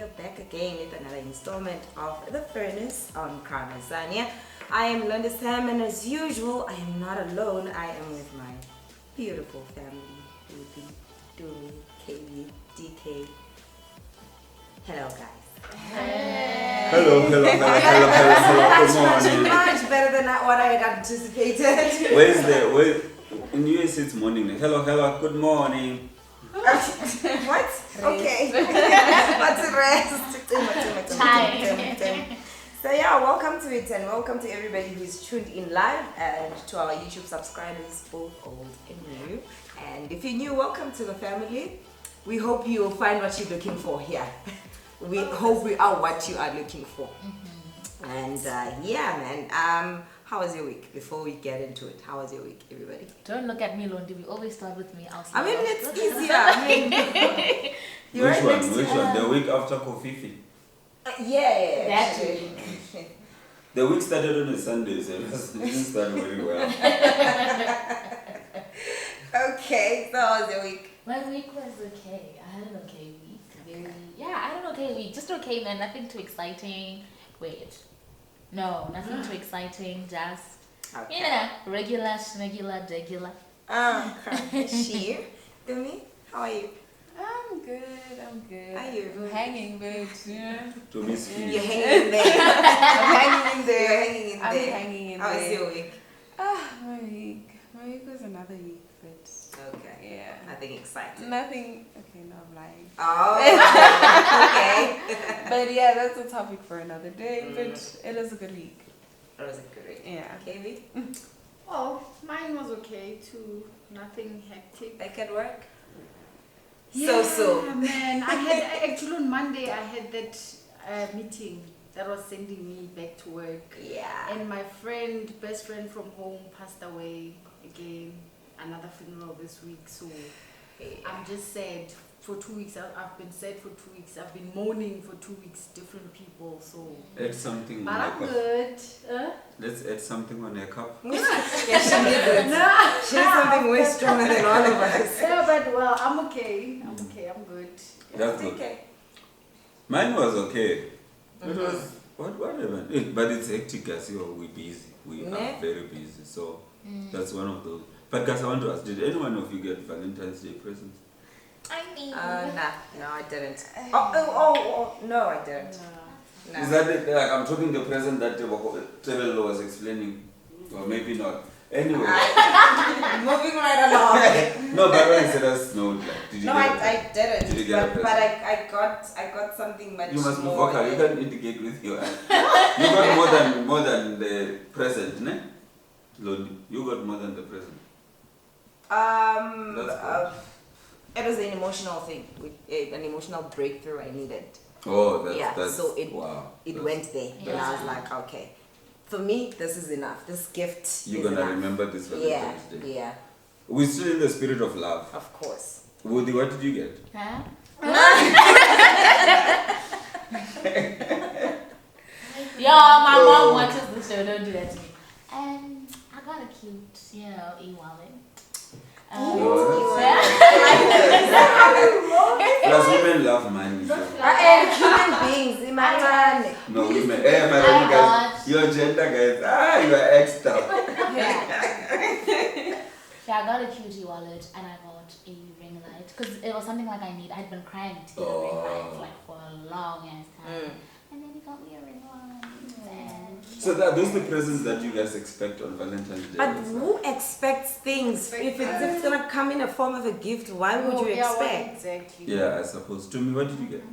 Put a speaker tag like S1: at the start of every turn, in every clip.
S1: are back again with another installment of The Furnace on Crown Lasagna. I am Londa Sam, and as usual, I am not alone. I am with my beautiful family, Ruby, Dumi, KB, DK. Hello, guys.
S2: Hello. Good morning.
S1: Much better than what I had anticipated.
S2: In US it's morning. Hello, good morning.
S1: What? Okay. What's the rest? So yeah, welcome to it, and welcome to everybody who's tuned in live, and to our YouTube subscribers, both old and new. And if you're new, welcome to the family. We hope you will find what you're looking for here. We hope we are what you are looking for. And yeah, man. How was your week? Before we get into it, how was your week, everybody?
S3: Don't look at me, Londi. We always start with me.
S1: I mean, it's easier.
S2: Which one? The week after Kofifi?
S1: Yeah.
S3: That week.
S2: The week started on a Sunday, so it didn't start very well.
S1: Okay, so how was your week?
S3: My week was okay. I had an okay week. I had an okay week. Just okay, man. Nothing too exciting. No, nothing too exciting. Just, regular.
S1: She. Dumi, how are you?
S4: I'm good.
S1: Are you?
S4: I'm hanging, but yeah.
S2: To miss you.
S1: You're hanging in there. I'm hanging in there.
S4: I'm hanging in
S1: How was
S4: there.
S1: your week?
S4: My week was another week, but
S1: Okay.
S4: yeah.
S1: Nothing exciting.
S4: Nothing. Okay, no, I'm lying.
S1: Oh, okay.
S4: But yeah, that's a topic for another day. But it is a good week.
S1: That was a good week.
S4: Yeah.
S1: KB,
S5: Oh, mine was okay too. Nothing hectic.
S1: back at work?
S5: Yeah,
S1: So.
S5: man, I had actually on Monday I had that meeting that was sending me back to work,
S1: Yeah.
S5: and my best friend from home, passed away again. Another funeral this week, so I'm just sad. For 2 weeks, I've been sad for 2 weeks. I've been mourning for 2 weeks, different people. So,
S2: Add something
S5: but
S2: on
S5: I'm
S2: her cup.
S5: good.
S2: Let's add something on her cup.
S1: Yeah, she needs it. She needs something way stronger than all of us.
S5: Yeah, but well, I'm okay. I'm good.
S2: That's good.
S1: Okay.
S2: Mine was okay. It was whatever. But it's hectic, guys. We're busy. We are very busy. So that's one of those. But guys, I want to ask, did any one of you get Valentine's Day presents?
S3: I mean,
S1: No, I didn't. No, I didn't. No.
S2: Is that it? Like, I'm talking the present that Trevor was explaining, or maybe not. Anyway.
S1: Moving right along.
S2: No, but when you said us, no, like, did you
S1: No,
S2: get
S1: I didn't.
S2: Did you get a
S1: but
S2: present?
S1: I got something much
S2: You must be
S1: more.
S2: vocal. You can indicate with your eyes. You got more than the present, ne? Lonely. You got more than the present. That's good.
S1: It was an emotional thing, an emotional breakthrough I needed.
S2: Oh, that's
S1: so it
S2: that's-
S1: went there, and I was like, okay, for me this is enough. This gift.
S2: You're
S1: is
S2: gonna
S1: enough.
S2: remember this Valentine's Day.
S1: Yeah,
S2: We're still in the spirit of love.
S1: of course.
S2: Woody, what did you get?
S3: huh? Yo, my mom watches the show. Don't do that to me. I got a cute, e-wallet.
S2: Plus, women love money. So.
S1: Human beings, imagine.
S2: No, women. My women guys. Your gender guys. You are extra.
S3: Yeah, I got a cute e-wallet and I got a ring light because it was something like I need. I'd been crying to get a ring light like for a long ass time, and then he got me a ring light. And
S2: So those are the presents that you guys expect on Valentine's Day.
S1: But who expects things? If it's gonna come in a form of a gift, why would you
S5: Yeah, what
S1: expect?
S5: exactly?
S2: Yeah, I suppose. To me, what did you get?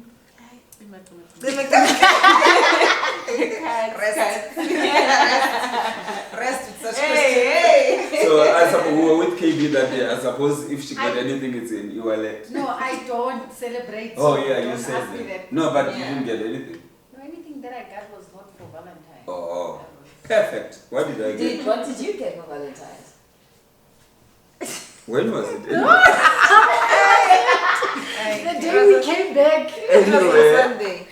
S1: Rest with such questions.
S2: So I suppose we were with KB that day. I suppose if she got anything, it's in e-wallet.
S5: No, I don't celebrate.
S2: Oh
S5: so
S2: yeah, you
S5: don't
S2: said
S5: ask me
S2: that. No, but you
S1: Yeah.
S2: didn't get anything.
S5: No, anything that I got was not for Valentine.
S2: Oh, perfect. What did I get?
S1: What did you get for Valentine's?
S2: When was it?
S5: The day we came back.
S2: Anyway,
S1: Sunday.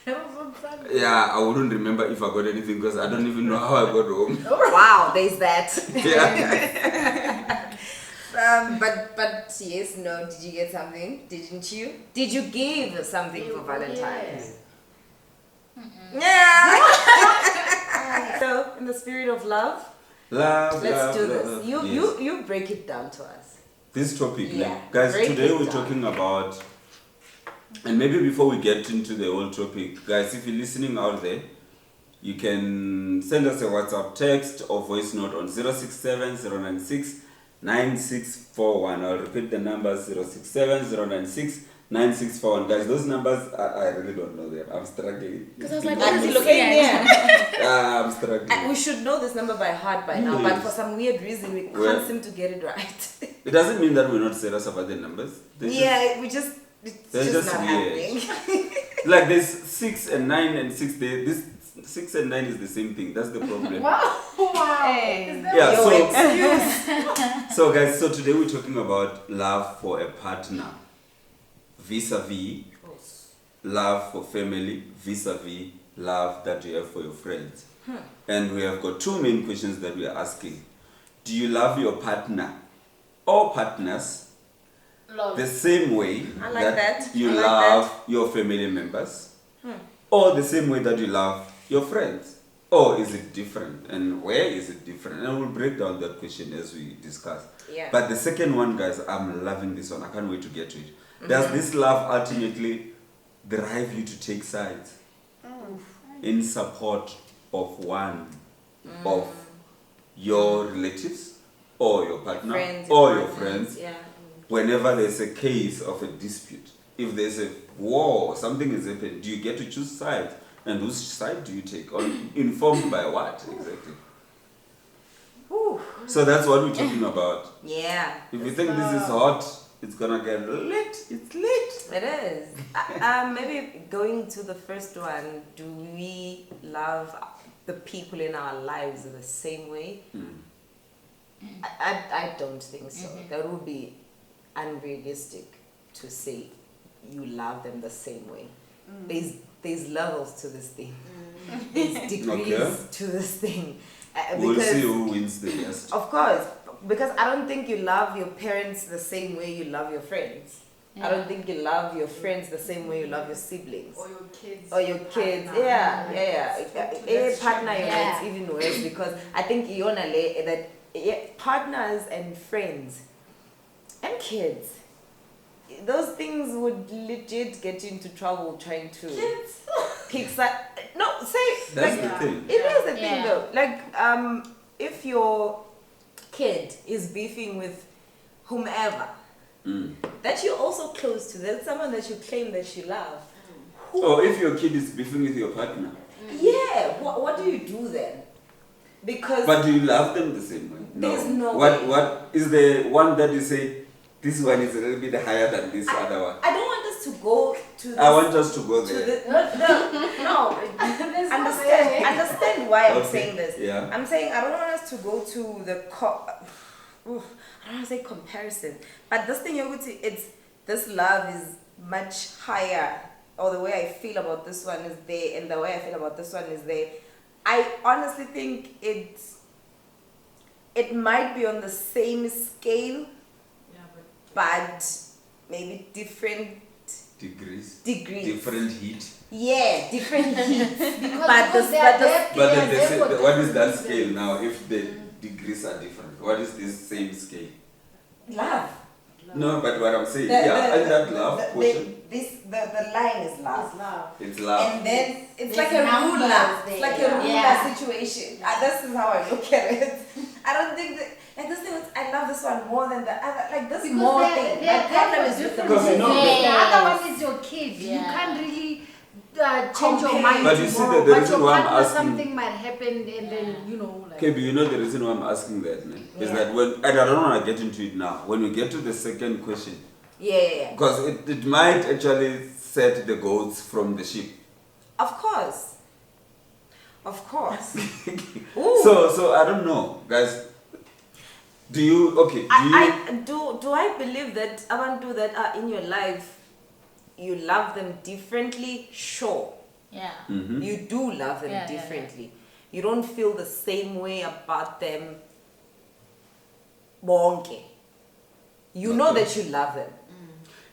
S5: It was on Sunday.
S2: yeah, I wouldn't remember if I got anything because I don't even know how I got home.
S1: Wow, there's that.
S2: Yeah.
S1: But yes, no. Did you get something? Didn't you? Did you give something for Valentine's? Yeah. So, in the spirit of love,
S2: Love,
S1: let's
S2: love,
S1: do
S2: love.
S1: this. You break it down to us.
S2: This topic,
S1: Yeah,
S2: guys,
S1: break
S2: today
S1: it
S2: we're
S1: down.
S2: talking about, and maybe before we get into the whole topic, guys, if you're listening out there, you can send us a WhatsApp text or voice note on 067 096 9641. I'll repeat the numbers 067 096 9641. Guys, those numbers, I really don't know them. I'm struggling.
S3: Because I was like,
S1: I'm
S3: what is he
S1: looking
S3: looking at?
S2: I'm struggling.
S1: And we should know this number by heart by now, but
S2: Yes.
S1: for some weird reason we
S2: Well-
S1: can't seem to get it right.
S2: It doesn't mean that we're not serious about the numbers. They're just-
S1: Yeah, it's
S2: they're
S1: just
S2: just
S1: not
S2: weird.
S1: happening.
S2: like there's 6 and 9 and 6 there. This 6 and 9 is the same thing. That's the problem.
S5: Wow.
S4: Hey.
S5: Is that
S2: Yeah,
S1: Yo,
S2: so
S1: excuse.
S2: so guys, so today we're talking about love for a partner vis-a-vis love for family vis-a-vis love that you have for your friends. And we have got two main questions that we are asking. Do you love your partner or partners
S5: love?
S2: the same way
S1: I like that.
S2: you
S1: I like
S2: love your family members or the same way that you love your friends? Or is it different? And where is it different? And we'll break down that question as we discuss.
S1: Yeah.
S2: But the second one, guys, I'm loving this one. I can't wait to get to it. Does this love ultimately drive you to take sides in support of one of your relatives or your partner
S1: Friends,
S2: or your
S1: partners,
S2: friends
S1: Yeah.
S2: whenever there's a case of a dispute? If there's a war or something is happening, do you get to choose sides? And whose side do you take? Or informed by what exactly?
S1: Whew.
S2: So that's what we're talking about.
S1: Yeah.
S2: If you think this is hot, it's gonna get lit. It's lit.
S1: It is. Maybe going to the first one, do we love the people in our lives the same way? I don't think so. That would be unrealistic to say you love them the same way. There's levels to this thing. There's degrees
S2: Okay.
S1: to this thing.
S2: We'll
S1: Because-
S2: see who wins the best.
S1: Of course, because I don't think you love your parents the same way you love your friends. I don't think you love your friends the same way you love your siblings.
S5: Or your kids.
S1: Or your kids,
S5: partner.
S1: yeah. A partner,
S3: Yeah.
S1: it's even worse because I think you wanna lay that partners and friends and kids, those things would legit get you into trouble trying to pick side. No, say
S2: That's
S1: like
S2: the thing.
S1: it is the thing
S3: Yeah.
S1: though. Like if your kid is beefing with whomever that you're also close to, that's someone that you claim that you love.
S2: Or if your kid is beefing with your partner.
S1: Yeah, what do you do then? Because
S2: But do you love them the same way?
S1: There's no
S2: What
S1: way.
S2: what is the one that you say this one is a little bit higher than this other one?
S1: I don't want us to go to this,
S2: I want us to go
S1: to
S2: there.
S1: the, no. Understand why I'm
S2: Okay,
S1: saying this.
S2: yeah.
S1: I'm saying I don't want us to go to the I don't want to say comparison, but this thing you're going to, it's this love is much higher, or the way I feel about this one is there, and the way I feel about this one is there. I honestly think it might be on the same scale,
S5: Yeah,
S1: but maybe different
S2: Degrees.
S1: degrees.
S2: Different heat.
S1: Yeah, different heats.
S5: Because
S1: this-
S5: they are
S1: this-
S5: there,
S2: But
S5: they
S2: then
S5: are
S2: they
S5: there
S2: say,
S5: for
S2: what is that
S5: different
S2: scale
S5: reasons.
S2: now if the degrees are different? What is this same scale?
S1: Love.
S2: No, but what I'm saying,
S1: The-
S2: yeah,
S1: the-
S2: and that love
S1: the,
S2: portion,
S1: the line is love.
S5: It's love.
S2: it's love.
S1: And then it's
S5: There's
S1: like a
S5: numbers
S1: ruler. It's
S5: there,
S1: like a
S5: yeah.
S1: ruler
S3: Yeah.
S1: situation. This is how I look at it. I don't think that, like this thing, I love this one more than the other. Like this
S5: Because
S1: more
S5: they're-
S1: thing.
S5: they're
S1: My problem
S5: there
S1: is
S5: for
S1: with the
S5: different
S2: Because you know-
S5: reasons.
S3: Yes.
S5: The other one is your kid. You
S3: Yeah.
S5: can't really change your
S1: Compare.
S5: mind
S2: But you see
S5: tomorrow.
S2: that the
S5: But
S2: reason
S5: your
S2: why I'm
S5: partner,
S2: asking-
S5: something might happen and then, you know, like...
S2: Okay, but you know the reason why I'm asking that, man, is
S1: Yeah.
S2: that when, and I don't want to get into it now, when we get to the second question,
S1: Yeah.
S2: because it might actually set the goats from the sheep.
S1: Of course. Of course. Ooh.
S2: So I don't know, guys. Do you
S1: Do I believe that abantu that are in your life, you love them differently? Sure.
S3: Yeah.
S2: Mhm.
S1: You do love them
S3: Yeah, yeah,
S1: differently. You don't feel the same way about them bonke. You know that you love them.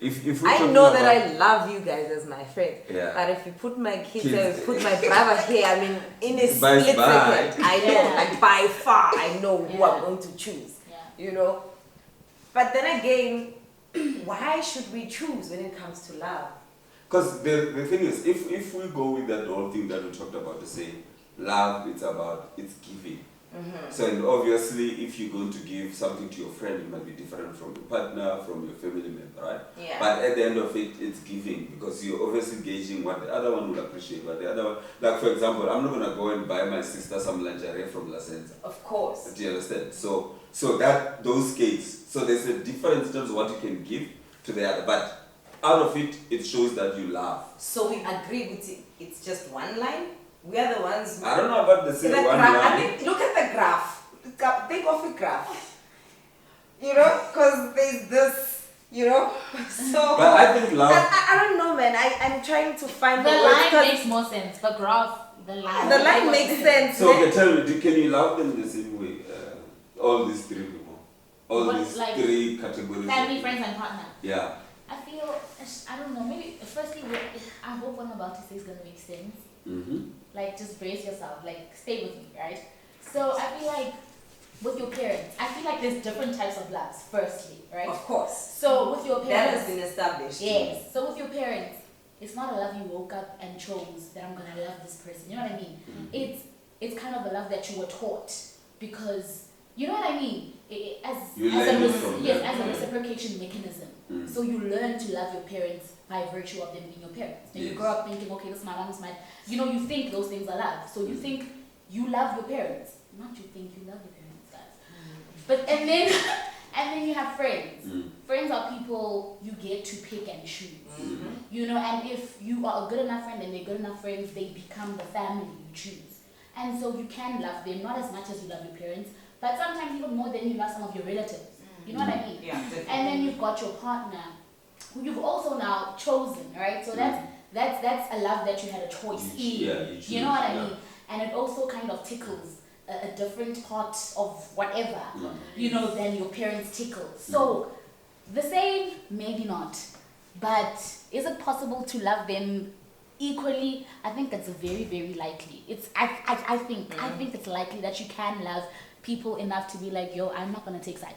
S2: If we're
S1: I
S2: talking
S1: know
S2: about-
S1: that I love you guys as my friend.
S2: Yeah.
S1: But if you put my kids,
S2: Kids.
S1: put my brother here, I mean, in a
S2: By
S1: split
S2: far.
S1: second, I know,
S3: Yeah.
S1: like by far, I know who
S3: Yeah.
S1: I'm going to choose.
S3: Yeah.
S1: You know? But then again, why should we choose when it comes to love?
S2: Because the thing is, if we go with that whole thing that we talked about to say, love, it's giving. So, and obviously, if you're going to give something to your friend, it might be different from your partner, from your family member, right?
S1: Yeah.
S2: But at the end of it, it's giving because you're obviously gauging what the other one will appreciate. But the other one, like for example, I'm not going to go and buy my sister some lingerie from La Senza.
S1: Of course.
S2: Do you understand? So that those skates. So there's a difference in terms of what you can give to the other. But out of it, it shows that you love.
S1: So we agree with it. It's just one line. We are the ones who...
S2: I don't know about the
S1: The
S2: same one
S1: graph, I
S2: line.
S1: think, look at the graph. Think of a graph. You know, because there's this, you know. So,
S2: But I think love.
S1: I don't know, man. I'm trying to find
S3: The
S1: the words,
S3: line
S1: 'cause
S3: makes more sense, but graph, the line.
S1: the line makes sense.
S2: So
S1: man.
S2: okay, tell me, can you love them the same way? All these three people, all
S3: What,
S2: these
S3: like,
S2: three categories.
S3: Family,
S2: of-
S3: friends, and partner.
S2: Yeah.
S3: I feel, I don't know, maybe, firstly, I hope what I'm about to say is going to make sense. Like, just brace yourself, like, stay with me, right? So, I feel like, with your parents, I feel like there's different types of loves, firstly, right?
S1: Of course.
S3: So, with your
S1: That
S3: parents,
S1: has been established.
S3: yes. So, with your parents, it's not a love you woke up and chose that I'm going to love this person, you know what I mean? It's kind of a love that you were taught, because, you know what I mean?
S2: You learn it from
S3: yes,
S2: them.
S3: as a reciprocation mechanism. So you learn to love your parents by virtue of them being your parents. And you
S2: Yes.
S3: grow up thinking, okay, this is my mom, this is my... You know, you think those things are love. So you think you love your parents. Not you think you love your parents, guys. But, and then you have friends. Friends are people you get to pick and choose. You know, and if you are a good enough friend and they're good enough friends, they become the family you choose. And so you can love them, not as much as you love your parents, but sometimes even more than you love some of your relatives. You know what I mean?
S1: Yeah, definitely.
S3: And then you've got your partner, who you've also now chosen, right? So that's a love that you had a choice
S2: You
S3: in.
S2: choose,
S3: You know what I
S2: yeah.
S3: mean? And it also kind of tickles a different part of whatever, you know, than your parents tickle. So the same, maybe not. But is it possible to love them equally? I think it's very, very likely. I think it's likely that you can love people enough to be like, yo, I'm not gonna take sides.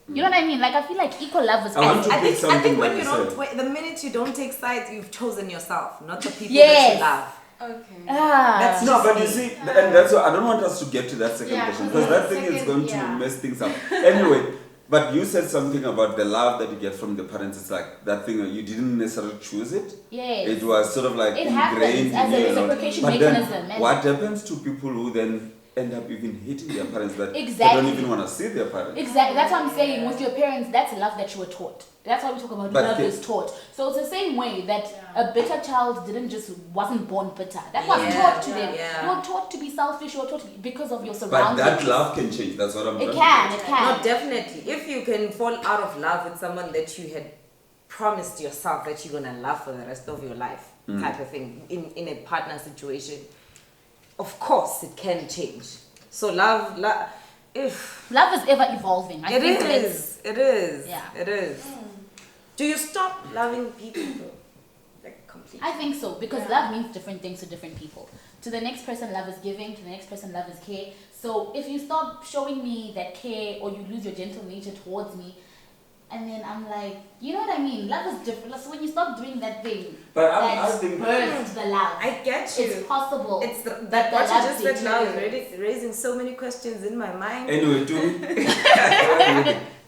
S3: You know what I mean? Like, I feel like equal love is
S2: I want to
S1: I
S2: pick
S1: think
S2: something
S1: when
S2: that
S1: you
S2: you
S1: don't,
S2: said.
S1: when, the minute you don't take sides, you've chosen yourself, not the people
S3: Yes.
S1: that you love.
S4: Okay.
S1: That's
S2: No,
S1: just
S2: but
S1: me.
S2: you see, and that's why I don't want us to get to that second
S5: Yeah,
S2: question
S5: because
S2: because that
S5: the
S2: thing is
S5: second-
S2: going to
S5: yeah.
S2: mess things up. Anyway, but you said something about the love that you get from the parents. It's like that thing you didn't necessarily choose it.
S3: Yes.
S2: It was sort of like
S3: It
S2: ingrained
S3: happens as
S2: in
S3: a
S2: you.
S3: reciprocation
S2: But
S3: mechanism,
S2: then,
S3: and-
S2: what happens to people who then end up even hating their parents that they
S3: Exactly.
S2: don't even want to see their parents?
S3: Exactly. That's what I'm saying. With your parents, that's love that you were taught. That's why we talk about
S2: But
S3: love
S2: the-
S3: is taught. So it's the same way that a bitter child wasn't born bitter. That was
S1: Yeah,
S3: taught to them.
S1: yeah.
S3: You were taught to be selfish. You were taught to be, because of your
S2: But
S3: surroundings.
S2: that love can change. That's what I'm
S3: It
S2: trying
S3: can.
S2: to
S3: It
S2: get.
S3: can.
S1: No, definitely. If you can fall out of love with someone that you had promised yourself that you're gonna love for the rest of your life, type of thing, in a partner situation, of course it can change. So love, if
S3: Love is ever evolving. I
S1: it
S3: think
S1: is, it is,
S3: Yeah.
S1: it is. Do you stop loving people though? Like completely?
S3: I think so, because love means different things to different people. To the next person, love is giving. To the next person, love is care. So if you stop showing me that care, or you lose your gentle nature towards me, and then I'm like, you know what I mean? Love is different. So when you stop doing that thing,
S2: But I
S3: that
S2: think-
S3: birthed the love.
S1: I get you.
S3: It's possible.
S1: It's
S3: that
S1: that
S3: the
S1: what you
S3: love
S1: just said now is
S3: deteriorates.
S1: raising so many questions in my mind.
S2: Anyway,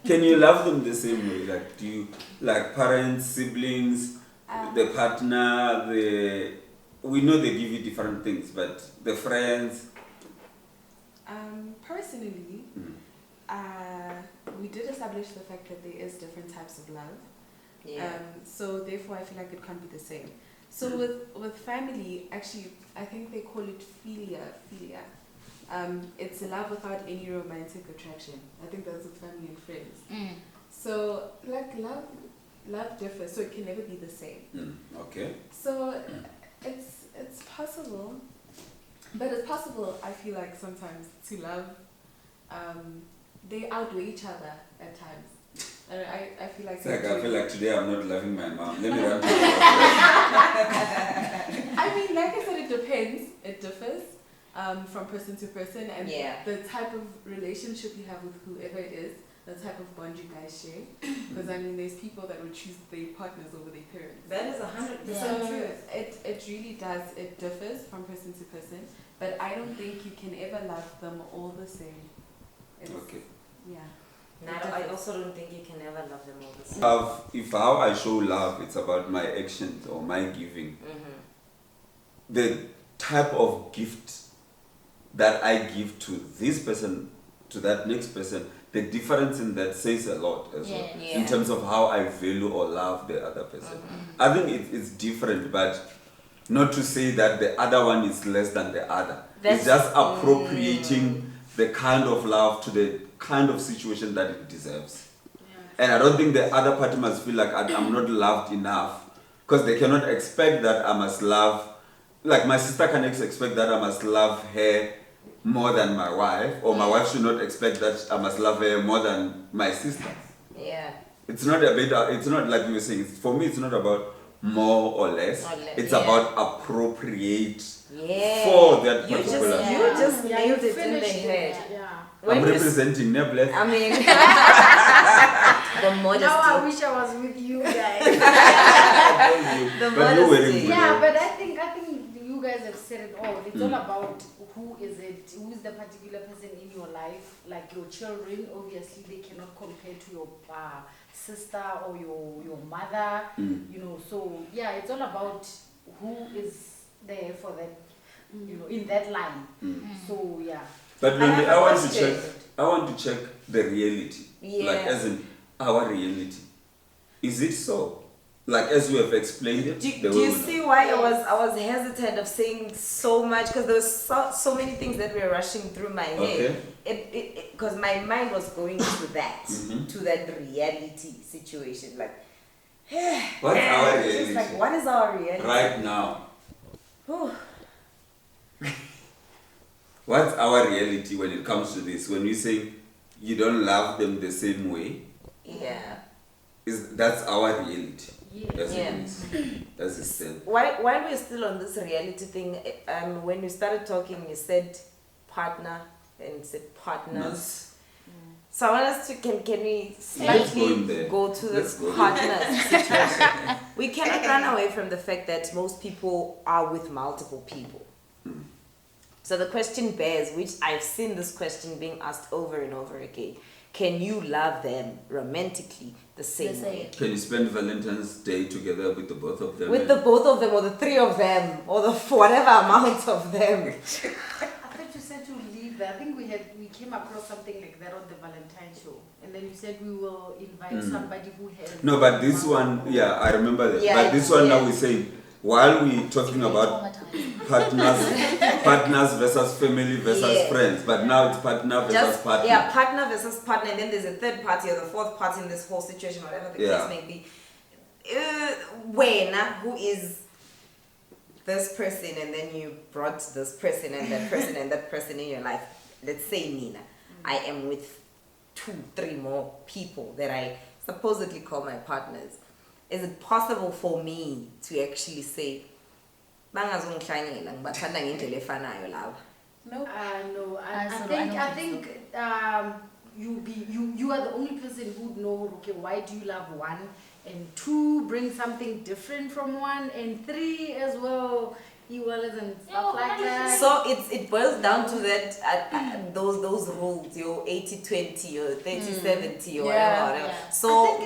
S2: can you love them the same way? Like, do you like parents, siblings, the partner, we know they give you different things, but the friends.
S4: Personally, we did establish the fact that there is different types of love.
S1: Yeah.
S4: So therefore, I feel like it can't be the same. So with family, actually, I think they call it philia. It's a love without any romantic attraction. I think that's with family and friends. So like love differs, so it can never be the same.
S2: Okay.
S4: So it's possible, but it's possible, I feel like, sometimes to love. They outweigh each other at times. I feel like
S2: It's like I feel like today I'm not loving my mom. Let me run to
S4: I mean, like I said, it depends. It differs from person to person, and the type of relationship you have with whoever it is, the type of bond you guys share. Because I mean, there's people that would choose their partners over their parents.
S1: That is 100%
S4: So
S1: true.
S4: it really does. It differs from person to person, but I don't think you can ever love them all the same.
S2: Okay.
S4: Yeah.
S1: No, I also don't think you can ever love them all the same.
S2: If how I show love, it's about my actions or my giving. The type of gift that I give to this person, to that next person, the difference in that says a lot as well. In terms of how I value or love the other person. I think it's different, but not to say that the other one is less than the other. It's just appropriating the kind of love to the kind of situation that it deserves. And I don't think the other party must feel like I'm not loved enough, because they cannot expect that I must love, like my sister can expect that I must love her more than my wife, or my wife should not expect that I must love her more than my sister.
S1: Yeah.
S2: It's not it's not like you were saying, for me it's not about more or less, it's about appropriate for that particular.
S1: You just nailed it in the head.
S2: I'm representing Nebleth.
S1: I mean, the modesty.
S5: Now I wish I was with you guys.
S1: The
S2: But you weren't
S1: modesty.
S2: with
S5: Yeah,
S2: her.
S5: but I think you guys have said it all. It's all about who is the particular person in your life. Like your children, obviously they cannot compare to your sister or your mother. You know, so yeah, it's all about who is there for them. You know, in that line. So yeah.
S2: But
S1: I
S2: maybe
S1: have a
S2: I want to
S1: question.
S2: check. I want to check the reality, like as in our reality. Is it so? Like as we have explained it.
S1: Do
S2: the way
S1: you
S2: we
S1: see
S2: know.
S1: why I was hesitant of saying so much? Because there was so many things that were rushing through my head. Because my mind was going to that, to that reality situation. Like,
S2: What's our
S1: it's
S2: reality?
S1: just like, what is our reality?
S2: Right now.
S1: Whew.
S2: What's our reality when it comes to this? When we say you don't love them the same way, that's our reality. As it is. As it stands.
S1: While we're still on this reality thing, when you started talking, you said partner and said partners. So I want us to can we slightly go to this partners situation? We cannot run away from the fact that most people are with multiple people. So the question bears, which I've seen this question being asked over and over again. Can you love them romantically the same way?
S2: Can you spend Valentine's Day together with the both of them?
S1: With the both of them, or the three of them, or the whatever amount of them.
S5: I thought you said to leave that. I think we came across something like that on the Valentine show, and then you said we will invite somebody who has.
S2: No, but this one, I remember that.
S1: Yeah,
S2: but this one now we're saying, while we're talking about partners versus family versus friends, but now it's partner versus partner.
S1: Yeah, partner versus partner, and then there's a third party or the fourth party in this whole situation, whatever the case may be. Who is this person, and then you brought this person and that person and that person in your life. Let's say Nina, I am with 2-3 more people that I supposedly call my partners. Is it possible for me to actually say, no.
S5: No, I think you are the only person who would know. Okay, why do you love one, and 2 bring something different from 1, and 3 as well. And stuff like that.
S1: So it boils down to that those rules, your 80-20 or 30-70 or whatever. So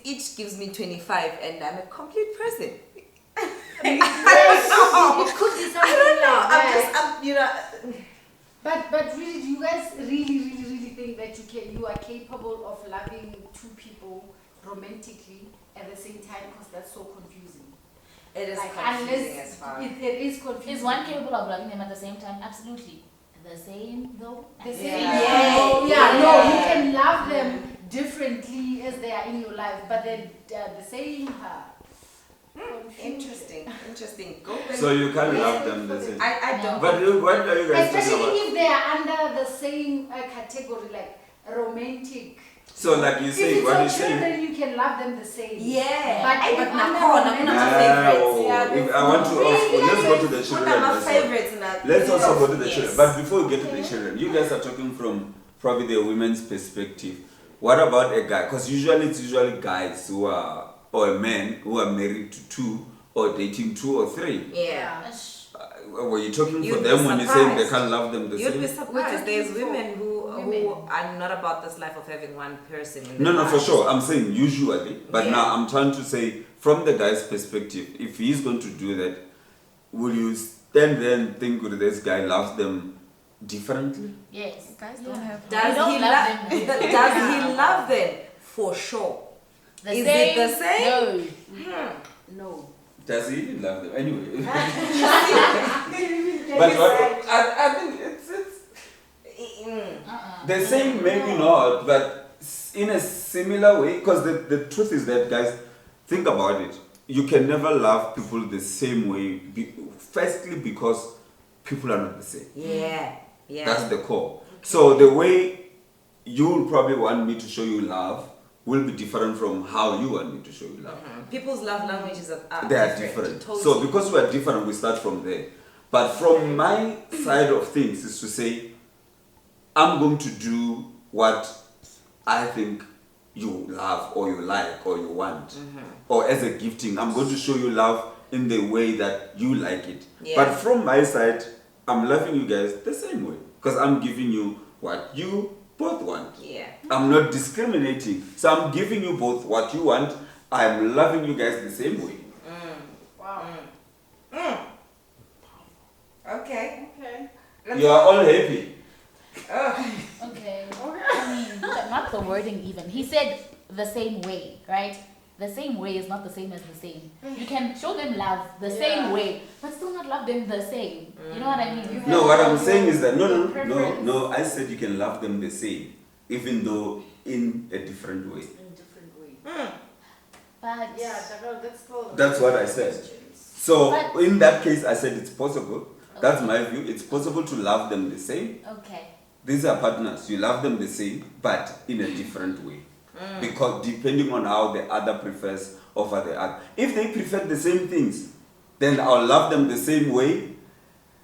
S1: each gives me 25 and I'm a complete person.
S5: It could be something like that. But really, do you guys really think that you are capable of loving 2 people romantically at the same time? Because that's so confusing.
S1: It is confusing as far.
S5: It is confusing.
S3: Is one capable of loving them at the same time? Absolutely. The same though?
S5: The same.
S1: Yeah.
S5: No, you can love them differently as they are in your life, but then the same.
S1: Interesting. Go back.
S2: So you can't love them the same.
S1: I don't.
S2: But what are you guys talking
S5: Especially
S2: about?
S5: if they are under the same category, like romantic.
S2: So like you
S5: If
S2: say,
S5: it's
S2: what
S5: your
S2: you saying?
S5: children, you can love them the same.
S1: Yeah.
S5: But
S1: But
S5: if
S1: my favorites.
S2: No, if I want to, let's go to the
S1: What
S2: children.
S1: are my
S2: as well.
S1: favorites?
S2: Let's also go to the
S1: Yes.
S2: children. But before we get to the children, you guys are talking from probably the women's perspective. What about a guy? Because it's usually guys who are, or men who are married to 2 or dating 2 or 3.
S1: Yeah.
S2: Were you talking
S1: You'd
S2: for
S1: be
S2: them when you saying they
S1: surprised.
S2: can't love them the
S1: You'd
S2: same?
S1: be surprised. There's
S5: Women.
S1: women who are not about this life of having one person in
S2: No,
S1: their
S2: no, for
S1: lives.
S2: sure. I'm saying usually, but
S1: Yeah.
S2: now I'm trying to say from the guy's perspective, if he's going to do that, will you stand there and think that this guy loves them differently?
S3: Yes.
S4: Guys don't have.
S3: I
S1: Does
S3: don't
S1: he
S3: love
S1: love
S3: them.
S1: Does he love them? For sure.
S3: The
S1: Is
S3: same?
S1: it the same?
S3: No.
S5: No.
S2: Does he even love them anyway? But what, I think it's the same, maybe not, but in a similar way. Because the truth is that, guys, think about it. You can never love people the same way. Firstly, because people are not the same.
S1: Yeah. Yeah.
S2: That's the core. So the way you will probably want me to show you love will be different from how you want me to show you love.
S1: People's love languages are
S2: They are different.
S1: Totally.
S2: So because we are different, we start from there. But from my side of things is to say, I'm going to do what I think you love or you like or you want. Or as a gifting, I'm going to show you love in the way that you like it.
S1: Yeah.
S2: But from my side, I'm loving you guys the same way. Because I'm giving you what you both want.
S1: Yeah.
S2: I'm not discriminating. So I'm giving you both what you want. I'm loving you guys the same way.
S5: Wow.
S1: Okay.
S5: Okay.
S2: You are all happy.
S3: Okay. I mean, not the wording even. He said the same way, right? The same way is not the same as the same. You can show them love the same way, but still not love them the same. You know what I mean?
S2: No, what I'm saying is that no. I said you can love them the same, even though in a different way.
S5: In different way.
S3: But
S5: Yeah, that's called.
S2: That's what I said. So
S3: But-
S2: in that case, I said it's possible. That's my view. It's possible to love them the same.
S3: okay.
S2: These are partners. You love them the same, but in a different way. Because depending on how the other prefers over the other. If they prefer the same things, then I'll love them the same way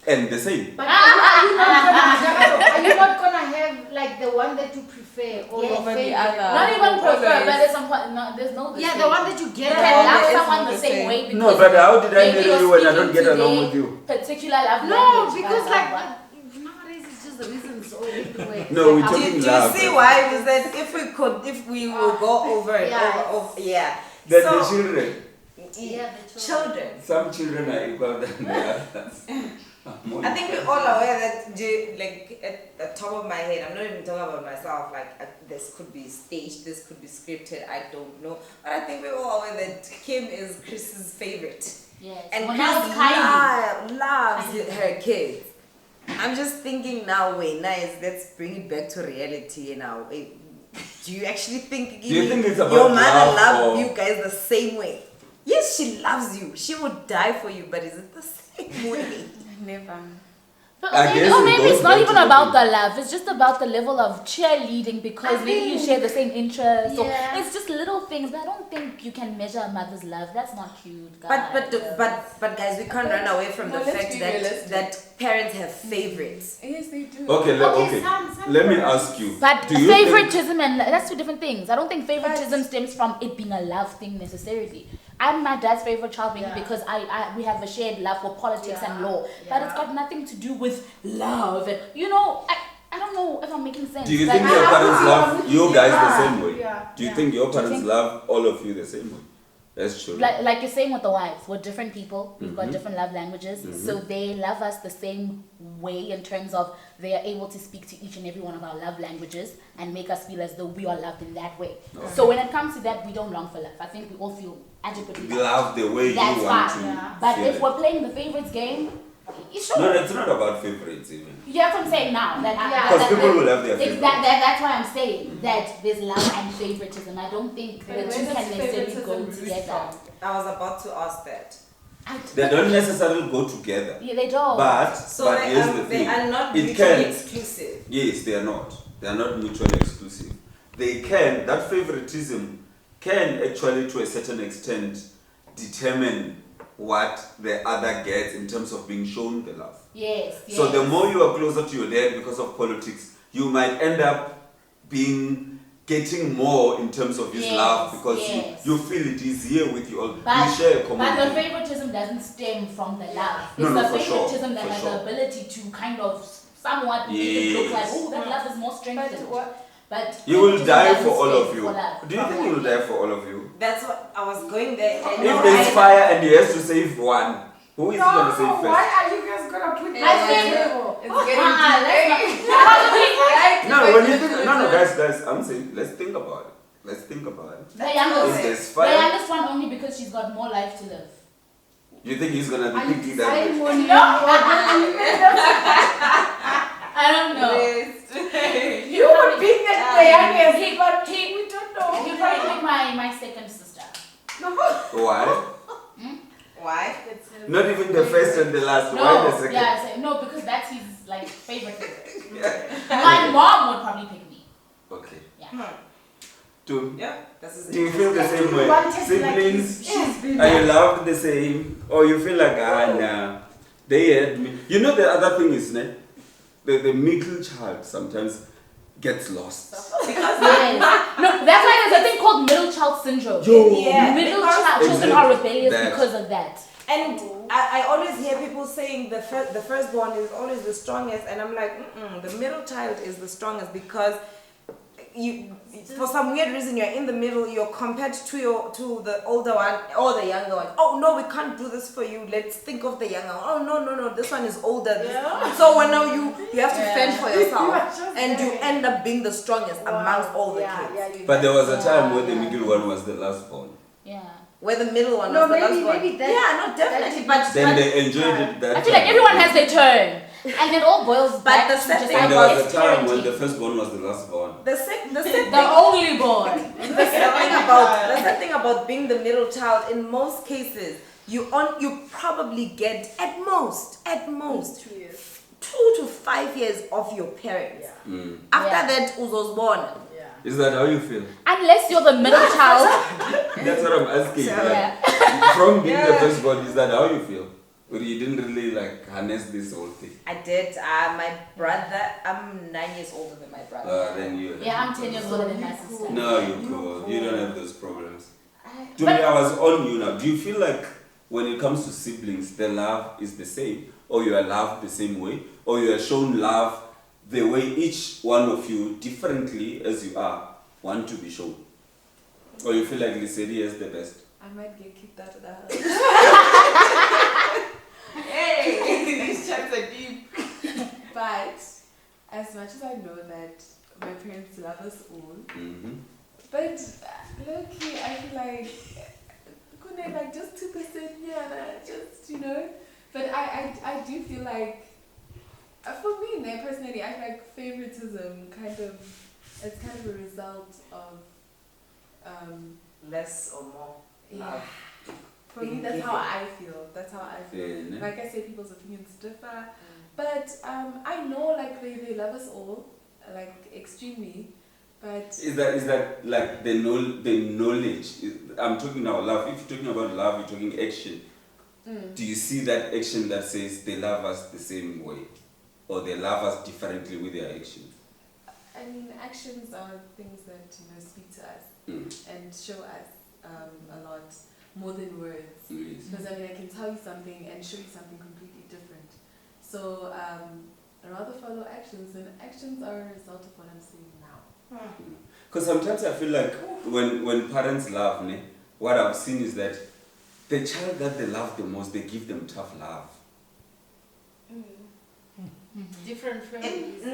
S2: and the same.
S5: But are you not gonna have like the one that you prefer or
S3: Yes.
S5: your
S4: Over the
S5: favorite?
S4: other.
S3: Not even prefer,
S4: Always.
S3: but there's some point. No, there's no.
S5: Yeah,
S3: same.
S5: the one that you
S3: You
S5: get
S3: can
S5: along
S3: love
S5: with.
S3: someone
S4: the
S3: the same
S4: same.
S3: way because
S2: No, but how did I
S3: maybe
S2: marry
S3: you're
S2: you when I don't
S3: speaking
S2: get along
S3: to
S2: with
S3: their
S2: you?
S3: particular love
S5: No,
S3: language,
S5: because
S3: blah,
S5: like
S3: blah, blah.
S5: nowadays it's just the reasons all the way.
S2: No, we're
S5: Like,
S2: talking
S1: Do you
S2: love.
S1: see why we said if we will go over it,
S5: Yeah.
S1: over, yeah.
S2: That
S1: So-
S2: the children,
S5: Yeah, the
S1: Children.
S2: some children are equal than the others.
S1: I think we're all aware that, like, at the top of my head, I'm not even talking about myself, like, this could be staged, this could be scripted, I don't know. But I think we're all aware that Kim is Chris's favorite.
S3: Yes.
S1: And
S3: Well,
S1: Chris
S3: now it's Kylie.
S1: loves
S3: Kylie.
S1: her kids. I'm just thinking now, wait, nice, let's bring it back to reality now. Wait, do you actually think,
S2: you think it's
S1: your
S2: about
S1: mother
S2: love
S1: loves
S2: or-
S1: you guys the same way? Yes, she loves you. She would die for you, but is it the same way?
S4: Never.
S3: But
S2: I
S3: maybe,
S2: guess
S3: or
S2: it
S3: maybe
S2: goes
S3: it's not
S2: back
S3: even
S2: to
S3: about
S2: the-
S3: the love. It's just about the level of cheerleading because maybe you share the same interests. Or
S5: Yeah.
S3: it's just little things. But I don't think you can measure a mother's love. That's not cute, guys.
S1: But guys, we can't run away from
S4: No,
S1: the
S4: let's
S1: fact
S4: be
S1: that
S4: realistic.
S1: that parents have favorites.
S4: Yes, they do.
S2: Okay,
S5: Okay, some
S2: let me
S5: parents-
S2: ask you.
S3: But
S2: do you think-
S3: favoritism and that's two different things. I don't think favoritism stems from it being a love thing necessarily. I'm my dad's favorite child maybe
S5: Yeah.
S3: because we have a shared love for politics and
S5: Yeah.
S3: law. But it's
S5: Yeah.
S3: got nothing to do with love. And I don't know if I'm making sense.
S2: Do you
S3: Like,
S2: think your
S3: I-
S2: parents love you guys the same way?
S5: Yeah.
S2: Do you
S5: Yeah.
S2: think your
S3: Do you
S2: parents
S3: think-
S2: love all of you the same way? That's true.
S3: like you're saying with the wives, we're different people. We've got
S2: Mhm.
S3: different love languages, so they love us the same way in terms of they are able to speak to each and every one of our love languages and make us feel as though we are loved in that way.
S2: Okay.
S3: So when it comes to that, we don't long for love. I think we all feel adequately loved.
S2: Love the way
S3: That's
S2: you want
S3: fine.
S2: to.
S5: Yeah.
S3: But
S2: feel
S3: if
S2: it.
S3: we're playing the favorites game, you sure.
S2: No, it's not about favorites even.
S3: You have what I'm saying now. That
S5: Yeah.
S2: Because people will have their favorites.
S3: That's why I'm saying that there's love and favoritism. I don't think
S5: But
S3: the
S5: where
S3: two
S5: does
S3: can necessarily go
S5: favoritism root
S3: together.
S1: I was about to ask that.
S2: They don't necessarily go together.
S3: Yeah, they don't.
S2: But
S1: So
S2: but here's the
S1: they
S2: thing.
S1: are not
S2: It
S1: mutually
S2: can.
S1: exclusive.
S2: Yes, they are not. They are not mutually exclusive. They can, that favoritism can actually, to a certain extent, determine what the other gets in terms of being shown the love.
S3: Yes.
S2: So the more you are closer to your dad because of politics, you might end up getting more in terms of his love because you feel it is here with you all. You share a common
S3: But the
S2: thing.
S3: favoritism doesn't stem from the love. It's
S2: No,
S3: the
S2: for sure,
S3: favoritism that
S2: for
S3: has
S2: sure.
S3: the ability to kind of somewhat make it look like, oh, that love is more strengthened. But
S2: He will
S3: favoritism
S2: die
S3: doesn't
S2: for all
S3: stem
S2: of you.
S3: for love.
S2: Do you think he will die for all of you?
S1: That's what I was going there. And
S2: If there's fire and he has to save one, who is he going to save first?
S5: Why are you guys gonna put
S3: I think
S4: It's getting
S2: No, when you think, no, guys, I'm saying, let's think about it. Let's think about it.
S3: the youngest,
S2: If there's
S3: the
S2: fire,
S3: youngest one only because she's got more life to live.
S2: you think he's going to be picky that way?
S3: I don't know.
S5: You would be the youngest.
S3: We don't know. He probably pick my second sister.
S2: Why?
S1: Why?
S2: Not even the first and the last. Why the
S3: No,
S2: second?
S3: yeah, I say, no, because that's his like favorite. My mom would probably pick me.
S2: Okay.
S3: Yeah.
S2: Do
S1: Yeah, this is
S2: you feel the same way?
S5: Wanted
S2: Siblings?
S5: She's been
S2: Are you loved the same? Or you feel like, nah, they had me. You know the other thing is, the middle child sometimes gets lost.
S3: Yes. No, that's why there's a thing called middle child syndrome.
S1: Yeah,
S3: Middle
S1: because-
S3: child children
S2: Exactly.
S3: are rebellious
S2: That.
S3: because of that.
S1: And I always hear people saying the firstborn is always the strongest, and I'm like, the middle child is the strongest because you, for some weird reason, you're in the middle. You're compared to the older one or the younger one. Oh no, we can't do this for you. Let's think of the younger one. Oh no, this one is older. So when now you have to fend for yourself, and you end up being the strongest amongst all the kids.
S2: But there was a time where the middle one was the last born.
S3: Yeah.
S1: Where the middle one
S5: No,
S1: was the last
S5: maybe-
S1: one.
S5: maybe that-
S1: yeah, no, definitely. But
S2: Then they enjoyed it that
S3: I feel like
S2: time.
S3: everyone has their turn. And it all boils back
S1: the
S3: to
S1: sad
S3: just
S1: thing
S3: like
S2: And there was
S3: it's
S2: a time when
S3: parenting.
S2: the firstborn was the last born.
S1: the sad
S3: the
S1: thing
S3: only born.
S1: the sad thing about being the middle child, in most cases, you probably get at most 2 years. 2 to 5 years of your parents. After
S3: Yeah.
S1: that, Uzo's born.
S2: Is that how you feel?
S3: Unless you're the middle child.
S2: That's what I'm asking.
S3: Yeah.
S2: From being the firstborn, is that how you feel? Or you didn't really like harness this whole thing?
S1: I did. My brother, I'm 9 years older than my brother.
S2: Then you.
S3: Yeah, I'm 10 years older than my sister.
S2: No, you're cool. You don't have those problems. To
S3: But-
S2: me, I was on you now. Do you feel like when it comes to siblings, the love is the same? Or you are loved the same way? Or you are shown love the way each one of you, differently as you are, want to be shown? Or you feel like Liseri is the best?
S4: I might get kicked out of the house.
S1: Hey, these chats are deep.
S4: But as much as I know that my parents love us all,
S2: Mm-hmm.
S4: but low-key, I feel like, couldn't like just 2%, yeah, just, you know. But I do feel like, for me, personally, I feel like favoritism it's kind of a result of,
S1: Less or more love.
S4: For me, that's how I feel. That's how I feel.
S2: Yeah,
S4: Like I say, people's opinions differ. But I know, like, they love us all, like, extremely. But
S2: Is that like the knowledge? I'm talking now love. If you're talking about love, you're talking action. Do you see that action that says they love us the same way? Or they love us differently with their actions?
S4: I mean, actions are things that, speak to us and show us a lot more than words.
S2: Yes.
S4: Because I can tell you something and show you something completely different. So rather follow actions, and actions are a result of what I'm saying now.
S2: Because sometimes I feel like when parents love me, what I've seen is that the child that they love the most, they give them tough love.
S5: Different families.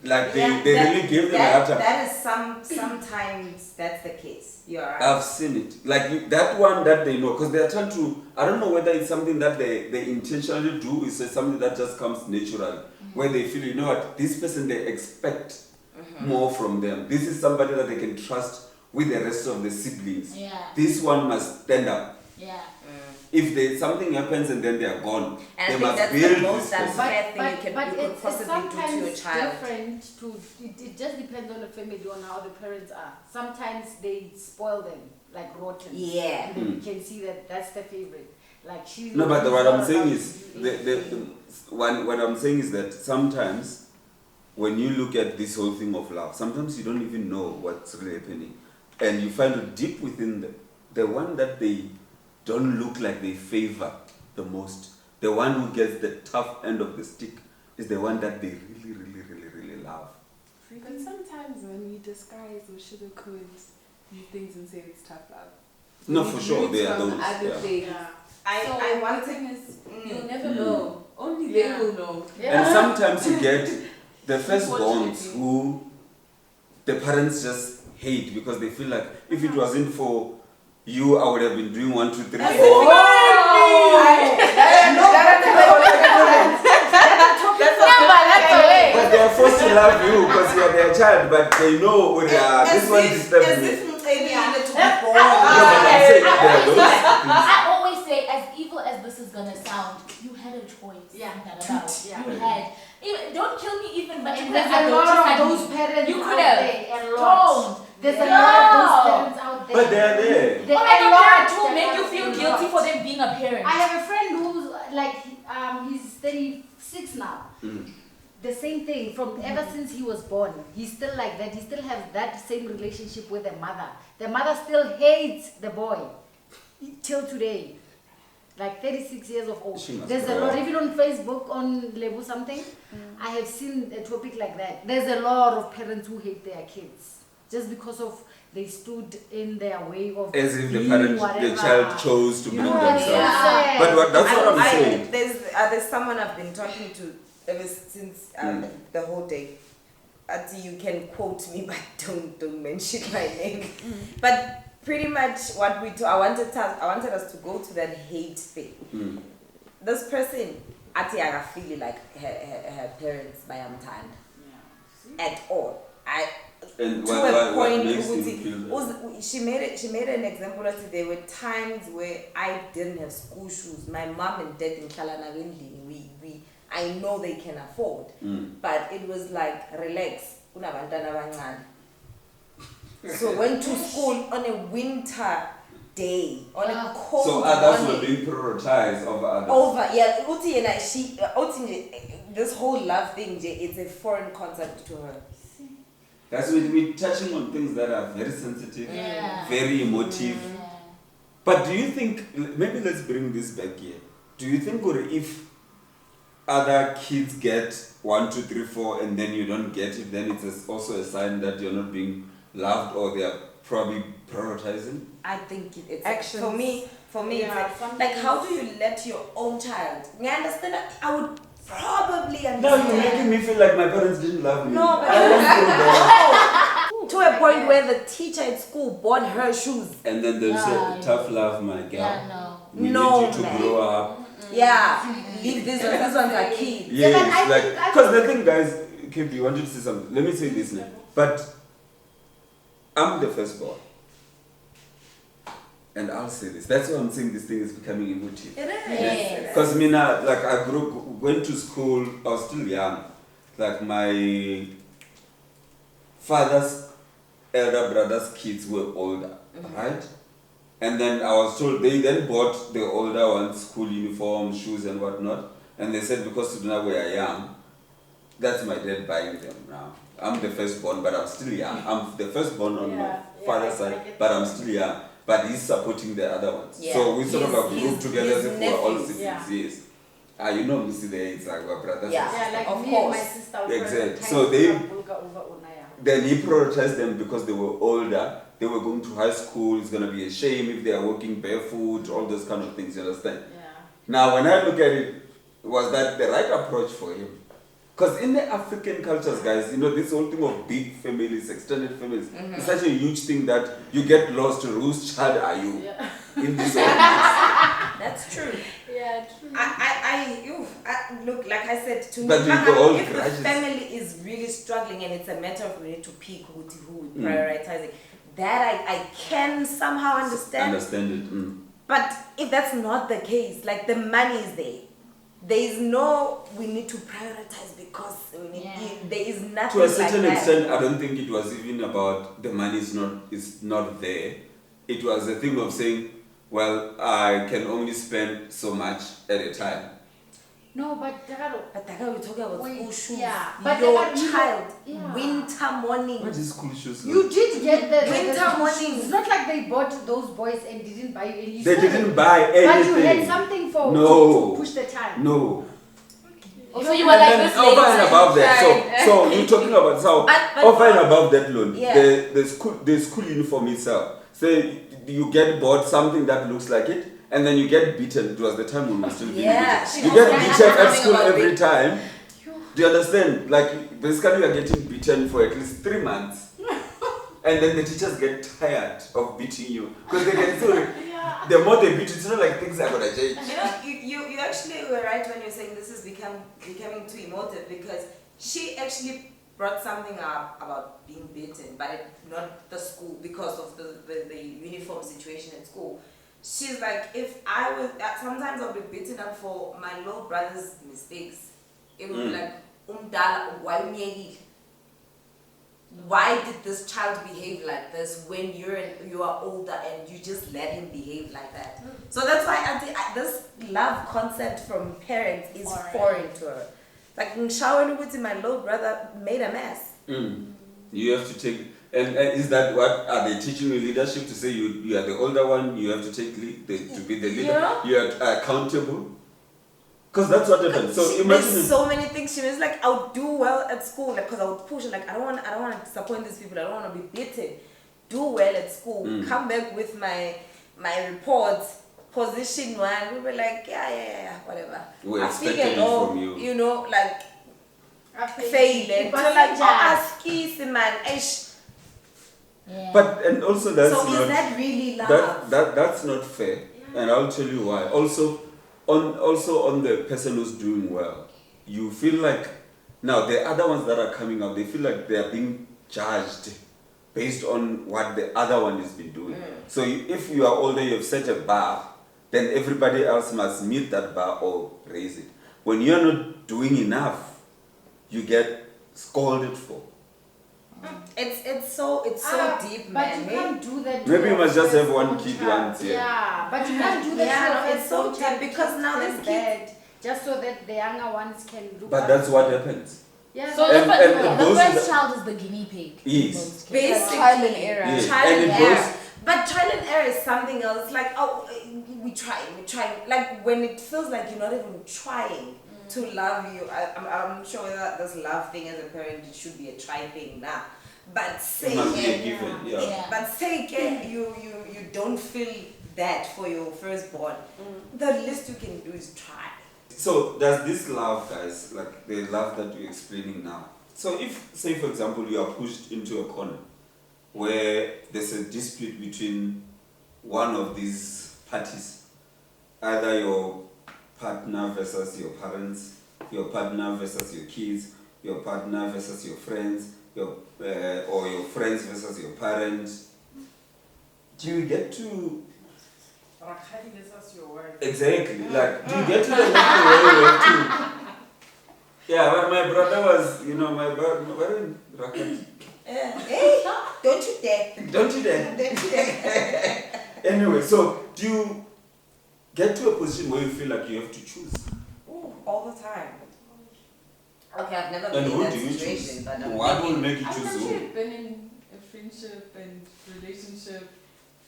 S2: Like
S1: Yeah,
S2: they
S1: that-
S2: really give them a hard time.
S1: That is sometimes that's the case. You're right.
S2: I've seen it. Like that one that they know, because they are trying to, I don't know whether it's something that they intentionally do, it's something that just comes natural, where they feel, you know what, this person they expect more from them. This is somebody that they can trust with the rest of the siblings.
S3: Yeah.
S2: This one must stand up.
S3: Yeah.
S2: if something happens and then they are gone,
S1: And
S2: they
S1: I think
S2: must
S1: that's
S2: build
S1: the most
S2: this person.
S1: unfair thing you could
S5: it's
S1: possibly do
S5: sometimes
S1: to your child.
S5: different to it just depends on the family, on how the parents are. Sometimes they spoil them like rotten.
S1: Yeah.
S5: And then you can see that that's the favorite. Like she's
S2: No, but
S5: she's
S2: what
S5: all
S2: I'm saying
S5: about
S2: is,
S5: you.
S2: what I'm saying is that sometimes when you look at this whole thing of love, sometimes you don't even know what's really happening. And you find it deep within them. The one that they don't look like they favor the most, the one who gets the tough end of the stick, is the one that they really love.
S4: But sometimes when we disguise or sugarcoat these things and say it's tough love.
S2: No,
S4: we
S2: for sure,
S4: root
S2: there are
S4: from
S2: those.
S4: other
S2: Yeah.
S4: things.
S5: Yeah.
S1: I
S4: One
S1: want
S4: thing is you'll
S1: to.
S4: never
S2: Mm.
S4: know. Only
S5: Yeah.
S4: they will know.
S2: And sometimes you get the firstborns
S4: Unfortunately.
S2: who the parents just hate because they feel like if it wasn't for you, I would have been doing 1, 2, 3, 4. But they are forced to love you because you are their child, but they know this one disturbs me.
S3: I always say, as evil as this is gonna sound, you had a choice.
S5: Yeah.
S3: You
S5: Yeah.
S3: had. Don't kill me even, but you
S5: And
S3: could
S5: there's
S3: have
S5: a lot
S3: adopted
S5: of those
S3: me.
S5: parents
S3: You
S5: out
S3: could have.
S5: there, a lot.
S3: Don't.
S5: There's a
S3: Yeah.
S5: lot of those parents out there.
S2: But they are there.
S5: There
S3: Or
S5: are
S3: like
S5: a
S3: a
S5: lot
S3: parent who
S5: that
S3: make you
S5: are
S3: feel
S5: a
S3: guilty
S5: lot.
S3: for them being a parent.
S5: I have a friend who's like, he's 36 now.
S2: Mm.
S5: The same thing from ever since he was born. He's still like that. He still has that same relationship with the mother. The mother still hates the boy till today. Like 36 years of old.
S2: She must
S5: There's a
S2: grow
S5: lot,
S2: up.
S5: even on Facebook, on Lebu something, I have seen a topic like that. There's a lot of parents who hate their kids just because of they stood in their way of
S2: As if the
S5: being
S2: parent, the
S5: whatever.
S2: child chose to
S5: You
S2: bring
S5: know what I'm
S2: themselves.
S5: saying?
S2: But that's what I'm saying.
S1: There's someone I've been talking to ever since the whole day. You can quote me, but don't mention my name. But pretty much what I wanted us to go to that hate thing.
S2: Mm.
S1: This person, I feel like her parents by time at all.
S2: And
S1: To
S2: what
S1: a point,
S2: makes you feel that?
S1: she made an example that there were times where I didn't have school shoes. My mom and dad in Kalana I know they can afford, but it was like relax. So went to school on a winter day, on a cold
S2: So others were
S1: morning.
S2: being prioritized over others.
S1: Over, yeah. Uti and she, this whole love thing, it's a foreign concept to her.
S2: That's when we're touching on things that are very sensitive,
S3: Yeah.
S2: very emotive.
S3: Yeah.
S2: But do you think, maybe let's bring this back here. Do you think or if other kids get 1, 2, 3, 4 and then you don't get it, then it's also a sign that you're not being loved or they are probably prioritizing?
S1: I think it's
S4: Actions.
S1: for me.
S5: Yeah,
S1: It's
S5: sometimes-
S1: like how do you let your own child? You understand? I would probably understand.
S2: No, you're making me feel like my parents didn't love me.
S1: No, but
S2: I went through that.
S1: to a point where the teacher at school bought her shoes.
S2: And then they
S3: Yeah,
S2: say, tough love, my girl.
S3: Yeah, no.
S2: We
S1: No,
S2: need you to
S1: man.
S2: grow up.
S1: Yeah, leave these ones. These ones are kids.
S2: Yes,
S5: but I
S2: like,
S5: think-
S2: because the thing, guys, Kip, you wanted to say something. Let me say this now. But I'm the firstborn. And I'll say this. That's why I'm saying this thing is becoming emotive.
S1: It is.
S3: Yes.
S2: Because like I went to school, I was still young. Like my father's elder brother's kids were older, right? And then I was told they then bought the older ones school uniforms, shoes and whatnot. And they said because now we are young, that's my dad buying them now. I'm the firstborn, but I'm still young. I'm the firstborn on my father's
S5: I
S2: side,
S5: get
S2: but
S5: that.
S2: I'm still young. But he's supporting the other ones.
S1: Yeah.
S2: So we sort of like
S1: His-
S2: group together as
S1: his
S2: if we're all
S1: nephews,
S2: siblings.
S5: yeah.
S2: Yes. You know, Missy, there it's like our brothers.
S1: Yeah.
S2: and
S5: Yeah, like
S1: Of
S5: me
S1: course.
S5: and my sister.
S2: Exactly. So then he prioritized them because they were older. They were going to high school. It's going to be a shame if they are walking barefoot, all those kind of things, you understand?
S5: Yeah.
S2: Now, when I look at it, was that the right approach for him? Because in the African cultures, guys, you know, this whole thing of big families, extended families, it's such a huge thing that you get lost to whose child are you
S5: Yeah.
S2: in this whole thing.
S1: That's true.
S5: Yeah, true.
S1: Look, like I said, to
S2: But
S1: me,
S2: we go all
S1: if the
S2: grudges.
S1: family is really struggling and it's a matter of we need to pick who
S2: Mm.
S1: prioritizing, that I can somehow understand.
S2: Understand it. Mm.
S1: But if that's not the case, like the money is there is no we need to prioritize because we need,
S3: Yeah.
S1: there is nothing
S2: To a certain
S1: like
S2: extent, I don't think it was even about the money is not there. It was a thing of saying, well, I can only spend so much at a time.
S5: No, but Takaro,
S1: But that guy we're talking about
S5: Wait,
S1: school shoes.
S5: yeah, but
S1: Your
S5: that guy-
S1: child,
S5: yeah.
S1: winter morning.
S2: What is school shoes?
S5: you did get the
S1: Winter
S5: school
S1: morning.
S5: shoes. It's not like they bought those boys and didn't buy you any.
S2: They
S5: shoes.
S2: didn't buy
S5: But you had
S2: anything.
S5: something for
S2: No.
S5: to push the time.
S2: No.
S3: So you were
S2: And
S3: like
S2: then
S3: this
S2: over and
S3: lady.
S2: above that, so you're talking about
S1: But-
S2: over and above that loan,
S1: Yeah.
S2: the school uniform itself. Say you get bought something that looks like it, and then you get beaten. It was the time when we were still being
S1: Yeah,
S2: beaten.
S1: she
S2: You get
S1: was
S2: beaten at
S1: talking
S2: school
S1: about
S2: every
S1: beat-
S2: time. Do you understand? Like basically you are getting beaten for at least 3 months. And then the teachers get tired of beating you because they can feel the more they beat you, it's not like things are gonna change.
S1: You know, you actually were right when you're saying this is becoming too emotive because she actually brought something up about being beaten, but not the school because of the uniform situation at school. She's like, if I was sometimes I'll be beaten up for my little brother's mistakes. It would be like, umdala, why unyekile? Why did this child behave like this when you are older and you just let him behave like that? So that's why I think this love concept from parents is foreign to her. Like Ngshawen with my little brother made a mess.
S2: You have to take, and is that what are they teaching you leadership to say you are the older one, you have to take lead, to be the leader,
S1: Yeah.
S2: you are accountable? Because that's what happens. So
S1: There's
S2: imagine
S1: so many things. She was like, I would do well at school, like, cause I would push. Like, I don't want to disappoint these people. I don't want to be beaten. Do well at school. Come back with my reports. Position one. We were like, yeah, whatever.
S2: We're
S1: I
S2: expecting
S1: figured,
S2: it from you.
S1: you know, like
S5: After
S1: failing. So
S5: But
S1: like,
S5: just-
S1: ask kiss man. Eish.
S3: Yeah.
S2: But and also that's
S1: So
S2: not
S1: is that really love?
S2: that's not fair, and I'll tell you why. Also on the person who's doing well, you feel like now the other ones that are coming up, they feel like they are being judged based on what the other one has been doing. So if you are older, you've set a bar, then everybody else must meet that bar or raise it. When you're not doing enough, you get scolded for.
S1: It's so deep,
S5: But
S1: man.
S5: you can't do that. to
S2: Maybe you
S5: your
S2: must just have one
S5: firstborn
S2: kid
S5: child.
S2: once, yeah.
S5: Yeah, but you can't do that.
S1: Yeah,
S5: to
S1: no,
S5: your
S1: it's so
S5: firstborn child
S1: deep because
S5: just
S1: now
S5: as
S1: this
S5: bad, just so that the younger ones can look.
S2: But
S5: up
S2: that's
S5: to
S2: what
S5: them.
S2: happens.
S5: Yeah.
S3: So
S2: And-
S3: the,
S2: and
S3: the
S2: those
S3: first
S2: that-
S3: child is the guinea pig. in
S2: Yes.
S3: most cases.
S1: Basically,
S4: Trial and error.
S2: Yes,
S1: Trial
S2: and
S1: and
S2: it
S1: error.
S2: goes-
S1: But trial and error is something else. It's like, oh, we try. Like when it feels like you're not even trying to love you. I'm sure that this love thing as a parent, it should be a try thing now. But say
S2: It must be a
S1: again,
S2: given, yeah.
S3: Yeah.
S1: but say again, you don't feel that for your firstborn. The least you can do is try.
S2: So does this love, guys, like the love that you're explaining now? So if, say for example, you are pushed into a corner where there's a dispute between one of these parties, either your partner versus your parents, your partner versus your kids, your partner versus your friends, or your friends versus your parents, do you get to exactly like do you get to the level where you have to? Yeah, but my brother was, my brother.
S1: Hey, don't you dare!
S2: Don't you dare.
S1: Don't you dare!
S2: Anyway, so do you get to a position where you feel like you have to choose?
S1: Ooh, all the time. Okay, I've never
S2: And
S1: been in
S2: who
S1: that
S2: do you
S1: situation,
S2: choose?
S1: but I'm
S2: What will
S1: thinking-
S2: make you
S4: I've
S2: choose
S4: actually
S2: who?
S4: been in a friendship and relationship,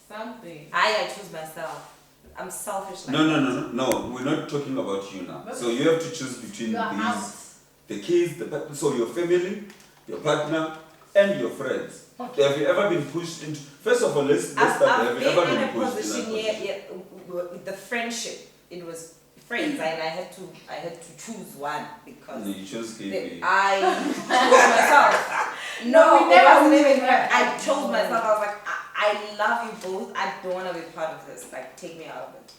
S4: something.
S1: I choose myself. I'm selfish. Like
S2: No. We're not talking about you now. So you have to choose between
S5: Your
S2: these,
S5: house.
S2: the kids, so your family, your partner, and your friends. Have you ever been pushed into? First of all, let's start.
S1: I've
S2: Have you ever
S1: been in a
S2: been pushed
S1: position
S2: in that
S1: here, with the friendship. It was friends, and I had to choose one because
S2: No, you chose KB.
S1: I chose myself. No,
S5: we
S1: it
S5: never
S1: wasn't even
S5: knew
S1: her.
S5: that.
S1: I chose myself. I was like, I love you both. I don't want to be part of this. Like, take me out of it.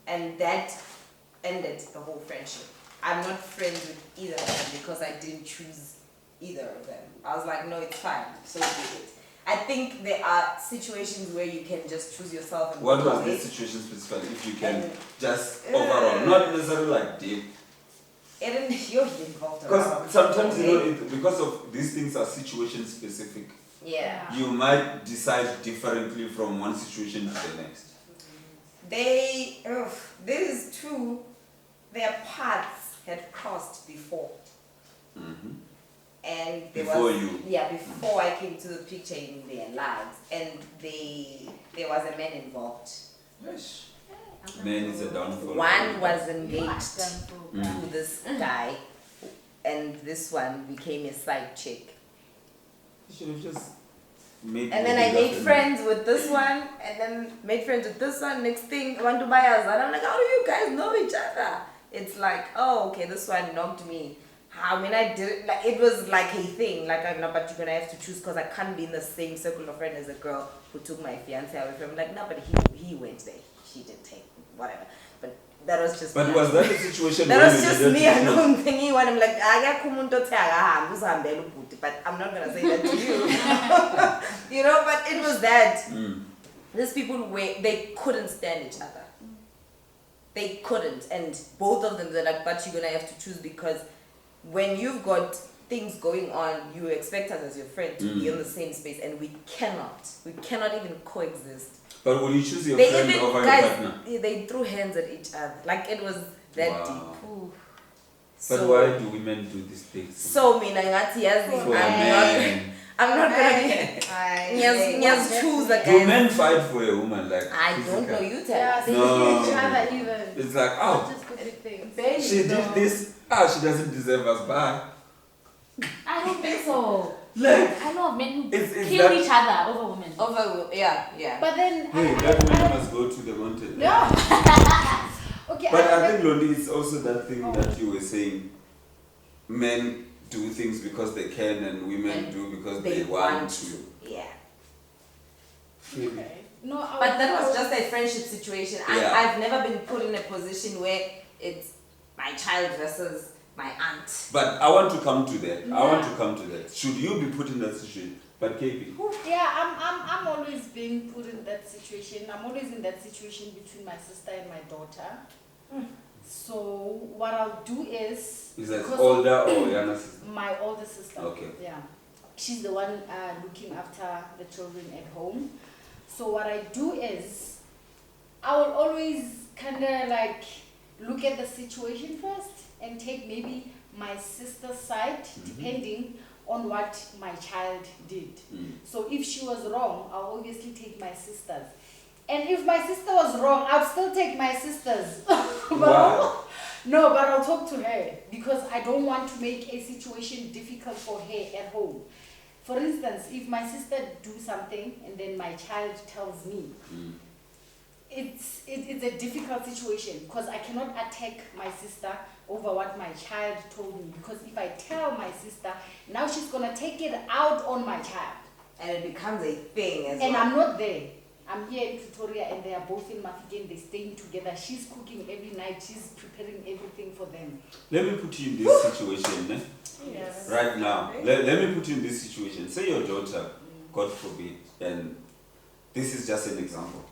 S1: And that ended the whole friendship. I'm not friends with either of them because I didn't choose either of them. I was like, no, it's fine. So be it. I think there are situations where you can just choose yourself. And
S2: What
S1: go
S2: was
S1: away.
S2: the situation specifically? If you can
S1: And-
S2: just overall, not necessarily like deep.
S1: You're involved.
S2: Because sometimes, you know, because of these things are situation specific,
S1: Yeah.
S2: you might decide differently from one situation to the next.
S1: This is true. Their paths had crossed before.
S2: Mm-hmm.
S1: And there
S2: Before
S1: was,
S2: you.
S1: Yeah, before I came to the picture in their lives. And there was a man involved.
S2: Yes. Man is a downfall.
S1: One was engaged
S2: Mm.
S1: to this guy, and this one became a side chick.
S2: You should have just made.
S1: And then I made friends with this one, and then made friends with this one. Next thing, I want to buy us, and I'm like, how do you guys know each other? It's like, oh, okay, this one knocked me. I mean, I did like it was like a thing. Like, I know, but you're gonna have to choose because I can't be in the same circle of friends as a girl who took my fiance away from. Like, no, but he went there. She did take whatever. But that was just.
S2: But
S1: me.
S2: was that a situation
S1: That
S2: where
S1: was
S2: you
S1: just
S2: needed
S1: me
S2: to choose?
S1: alone thinking when I'm like, but I'm not gonna say that to you. You know, but it was that.
S2: Mm.
S1: These people they couldn't stand each other. They couldn't, and both of them they're like, but you're gonna have to choose because when you've got things going on, you expect us as your friend to be in the same space, and we cannot even coexist.
S2: But will you choose your
S1: They
S2: friend
S1: even
S2: over your
S1: guys
S2: partner?
S1: they threw hands at each other like it was that
S2: Wow.
S1: deep. Ooh.
S2: But why do women do these things?
S1: So mina ngathi yazi
S2: For a man.
S1: I'm not gonna be Nyas choose a
S2: Do
S1: guy.
S2: men fight for a woman like
S1: I don't know,
S2: physically?
S1: you tell
S5: Yeah,
S1: me.
S5: they
S2: No.
S5: hate each other even.
S2: It's like,
S5: Not
S2: oh,
S5: just good things.
S4: Barely,
S2: she did
S4: though.
S2: this. She doesn't deserve us. Bye.
S3: I don't think so.
S2: Like,
S3: I know of men who
S2: It's
S3: kill
S2: that-
S3: each other over women.
S1: Yeah.
S5: But then,
S2: hey, that woman must go to the mountain.
S5: yeah. Okay,
S2: But I think, Londi, it's also that thing that you were saying. Men do things because they can, and women
S1: And
S2: do because
S1: They
S2: they want to.
S1: Yeah.
S5: Okay. No,
S1: But that was just a friendship situation.
S2: Yeah.
S1: I've never been put in a position where it's my child versus my aunt.
S2: But I want to come to that. I want
S5: Yeah.
S2: to come to that. Should you be put in that situation? But KP.
S5: Yeah, I'm always being put in that situation. I'm always in that situation between my sister and my daughter. So what I'll do is
S2: Is that
S5: because
S2: older or younger sister?
S5: my older sister.
S2: Okay.
S5: Yeah, she's the one looking after the children at home. So what I do is I will always kind of like look at the situation first and take maybe my sister's side, depending on what my child did.
S2: Mm.
S5: So if she was wrong, I'll obviously take my sister's. And if my sister was wrong, I'll still take my sister's.
S2: Why?
S5: No, but I'll talk to her because I don't want to make a situation difficult for her at home. For instance, if my sister do something and then my child tells me,
S2: Mm.
S5: it's a difficult situation because I cannot attack my sister over what my child told me, because if I tell my sister, now she's gonna take it out on my child.
S1: And it becomes a thing as
S5: And
S1: well.
S5: I'm not there. I'm here in Pretoria and they are both in Mafikeng, they're staying together. She's cooking every night, she's preparing everything for them.
S2: Let me put you in this situation, eh?
S5: Yes.
S2: Right now. Let me put you in this situation. Say your daughter, God forbid, and this is just an example.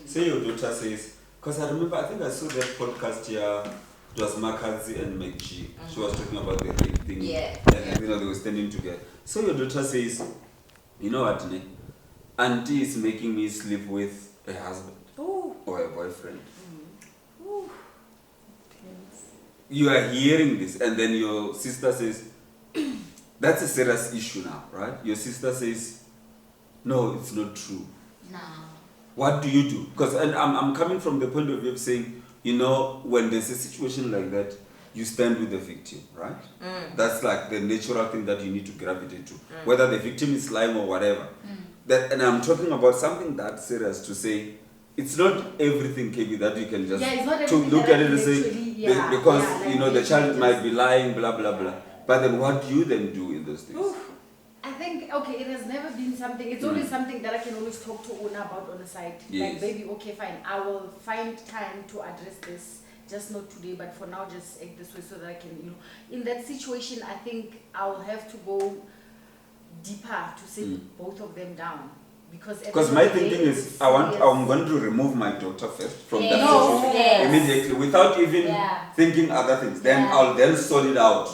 S2: Say your daughter says, because I remember, I think I saw that podcast here, it was Makazi and McG. She was talking about the rape thing.
S1: Yeah.
S2: And they were standing together. So your daughter says, you know what, ne? Auntie is making me sleep with a husband or a boyfriend. You are hearing this, and then your sister says, that's a serious issue now, right? Your sister says, no, it's not true.
S3: No.
S2: What do you do? Because I'm coming from the point of view of saying, you know, when there's a situation like that, you stand with the victim, right? That's like the natural thing that you need to gravitate to. Whether the victim is lying or whatever. That, and I'm talking about something that serious to say, it's not everything, KB, that you can just
S5: Yeah, it's not
S2: to
S5: everything
S2: look
S5: that
S2: at it
S5: I
S2: and
S5: can
S2: say,
S5: actually- yeah,
S2: because,
S5: yeah, like
S2: you know, the
S5: you
S2: child
S5: just-
S2: might be lying, blah, blah, blah. But then what do you then do in those things?
S5: I think, okay, it has never been something, it's always something that I can always talk to Una about on the side.
S2: Yes.
S5: Like, baby, okay, fine, I will find time to address this, just not today, but for now, just act this way so that I can, you know. In that situation, I think I'll have to go deeper to sit both of them down. Because
S2: my thinking is, I'm going to remove my daughter first from that situation
S3: Yes.
S2: immediately without even thinking other things. Then I'll then sort it out.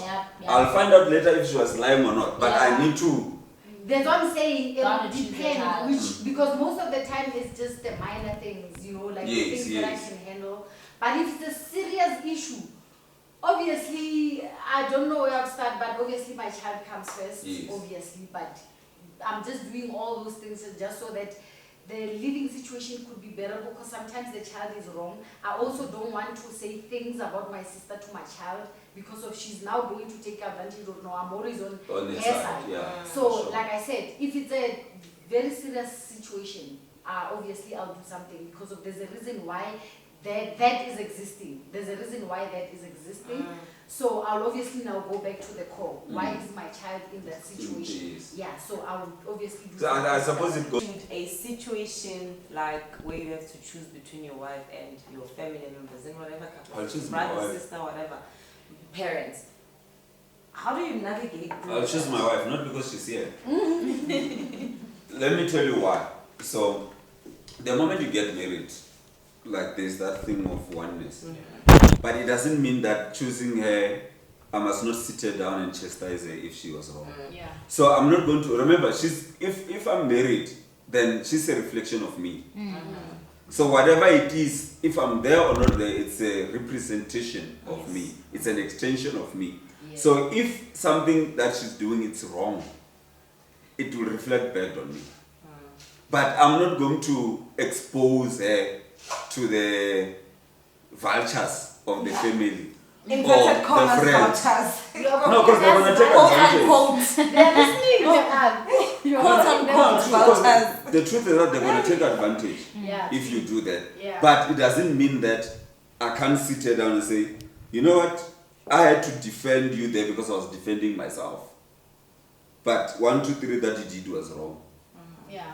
S2: I'll find out later if she was lying or not. But I need to.
S5: That's what I'm saying. It
S3: Gotta
S5: would
S3: choose your
S5: depend
S3: child.
S5: which, because most of the time it's just the minor things, you know, like the things that I can handle. But if it's a serious issue, obviously I don't know where I'll start. But obviously my child comes first.
S2: Yes.
S5: Obviously, but I'm just doing all those things just so that the living situation could be better, because sometimes the child is wrong. I also don't want to say things about my sister to my child because of she's now going to take advantage of. No, I'm always on
S2: the
S5: her
S2: side,
S5: side.
S2: yeah.
S5: So,
S2: Sure.
S5: like I said, if it's a very serious situation, obviously I'll do something because of there's a reason why that is existing. There's a reason why that is existing. So I'll obviously now go back to the core. Why is my child in that situation?
S2: Yes.
S5: Yeah, so I will obviously do
S2: So I suppose it goes.
S1: A situation like where you have to choose between your wife and your family members in whatever
S2: I'll choose
S1: capacity,
S2: my
S1: brother,
S2: wife.
S1: sister, whatever, parents. How do you navigate through
S2: I'll choose my wife, not because she's here. Let me tell you why. So, the moment you get married, like there's that thing of oneness. But it doesn't mean that choosing her, I must not sit her down and chastise her if she was wrong.
S5: Yeah.
S2: So I'm not going to remember. If I'm married, then she's a reflection of me. So whatever it is, if I'm there or not there, it's a representation of me. It's an extension of me.
S5: Yes.
S2: So if something that she's doing is wrong, it will reflect back on me. But I'm not going to expose her to the vultures of the family.
S1: inverted
S2: or
S1: commas,
S2: the friends.
S1: vultures.
S2: No, because they're going to take advantage.
S5: They're listening.
S1: Quote unquote
S2: Because
S1: vultures.
S2: the truth is that they're going to take advantage
S5: Yeah.
S2: if you do that.
S5: Yeah.
S2: But it doesn't mean that I can't sit here down and say, you know what, I had to defend you there because I was defending myself. But 1, 2, 3 that you did was wrong.
S5: Yeah.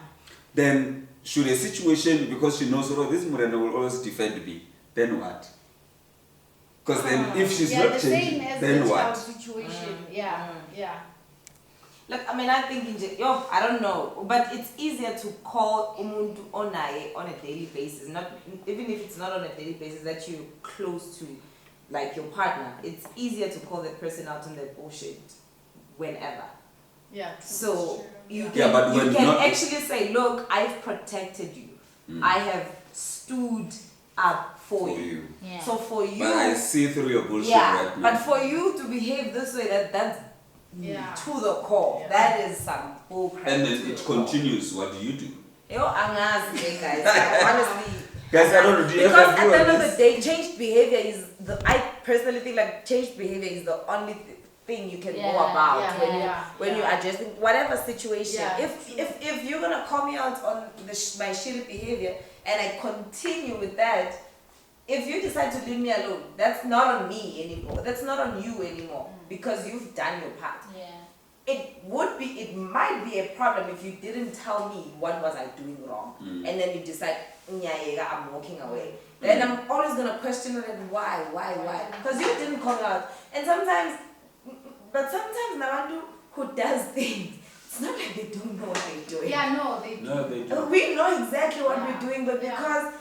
S2: Then should a situation, because she knows, oh, this Murena will always defend me, then what? Because then if she's
S5: Yeah,
S2: not
S5: the same
S2: changing,
S5: as
S2: then
S5: the
S2: what?
S5: child situation. Yeah. Yeah.
S1: Look, I mean, I think I don't know, but it's easier to call umuntu onaye on a daily basis. Not even if it's not on a daily basis that you're close to, like your partner. It's easier to call that person out on their bullshit whenever.
S5: Yeah.
S1: So you can,
S2: Yeah, but
S1: you
S2: when
S1: can
S2: not-
S1: actually say, look, I've protected you. I have stood up for you.
S3: Yeah.
S1: So for you,
S2: But I see through your bullshit
S1: yeah,
S2: right now.
S1: but for you to behave this way, that's
S5: Yeah.
S1: to the core.
S5: Yeah.
S1: That is some bullcrap.
S2: And then
S1: to
S2: it
S1: the core.
S2: continues. What do you do?
S1: Yo, angazi, guys. Like, honestly.
S2: Guys, I don't know. Do you
S1: Because
S2: ever
S1: at
S2: do
S1: the end of
S2: this?
S1: the day, changed behavior is I personally think like changed behavior is the only thing you can go
S3: Yeah,
S1: about
S5: yeah,
S1: when
S5: yeah,
S1: when you're adjusting whatever situation.
S5: Yeah,
S1: If you're gonna call me out on my shitty behavior and I continue with that, if you decide to leave me alone, that's not on me anymore. That's not on you anymore because you've done your part.
S3: Yeah.
S1: It might be a problem if you didn't tell me what was I doing wrong, and then you decide, "Nyayega, I'm walking away." Then I'm always gonna question it, like, why? Because you didn't call me out. And sometimes Nabantu who does things, it's not like they don't know what they're doing.
S5: Yeah, no, they do.
S2: No, they do.
S1: We know exactly what
S5: Yeah.
S1: we're doing, but
S5: Yeah.
S1: because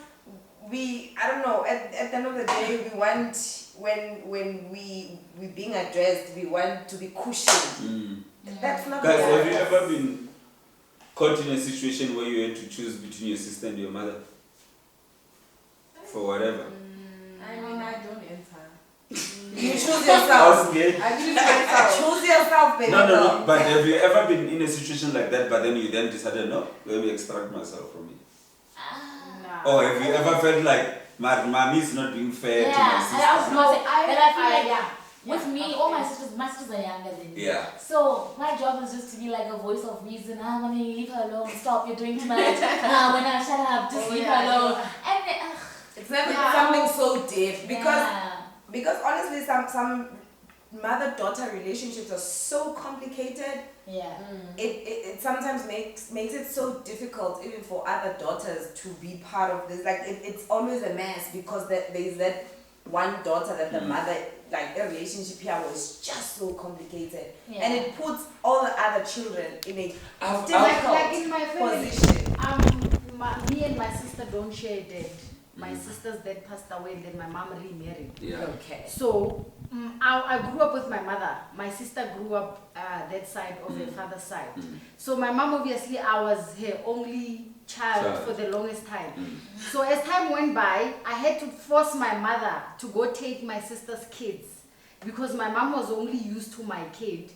S1: I don't know, at the end of the day, we want, when we being addressed, we want to be cushioned. That's not
S2: Guys,
S1: what
S2: have you ever been caught in a situation where you had to choose between your sister and your mother? For whatever.
S4: I mean, I don't enter.
S1: You choose
S2: I
S1: yourself.
S2: was scared.
S4: I choose myself.
S1: Choose yourself, baby.
S2: No. But have you ever been in a situation like that, but then you then decided, no, let me extract myself from it?
S5: Nah.
S2: Or have you ever felt like, my mommy is not being fair to my
S3: Yeah, and I
S2: sister?
S3: was gonna say, but I feel like
S5: yeah.
S3: with
S5: Yeah,
S3: me,
S5: okay.
S3: all my sisters are younger than me.
S2: Yeah.
S3: So my job is just to be like a voice of reason. When you leave her alone, stop, you're doing too much. When I shut up, just
S5: Oh,
S3: leave
S5: yeah,
S3: her alone.
S5: yeah.
S3: And then,
S1: It's never
S5: Yeah.
S1: something so deep
S3: yeah.
S1: because honestly, some mother-daughter relationships are so complicated.
S3: Yeah.
S1: It sometimes makes it so difficult even for other daughters to be part of this. Like it's always a mess because there's that one daughter that the mother, like the relationship here was just so complicated, and it puts all the other children in a difficult
S5: like in my family,
S1: position.
S5: me and my sister don't share dad. My sister's dad passed away, and then my mom remarried.
S2: Yeah.
S1: Okay.
S5: So I grew up with my mother. My sister grew up that side of her father's side. So my mom, obviously, I was her only child for the longest time. So as time went by, I had to force my mother to go take my sister's kids because my mom was only used to my kid.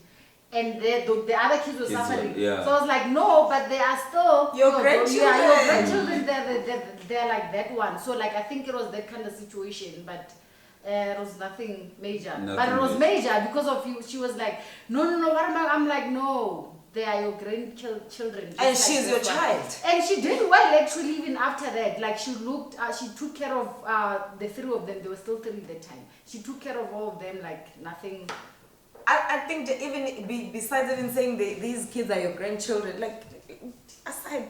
S5: And the other kids were suffering. So I was like, no, but they are still
S1: your grandchildren.
S5: Yeah, your grandchildren, they're like that one. So like I think it was that kind of situation, but it was nothing major. But it was major because of you. She was like, no, what am I? I'm like, no, they are your grandchildren.
S1: And she's your child.
S5: And she did well actually even after that. Like she took care of the three of them. There were still three at that time. She took care of all of them like nothing.
S1: I think that even besides even saying these kids are your grandchildren, like aside,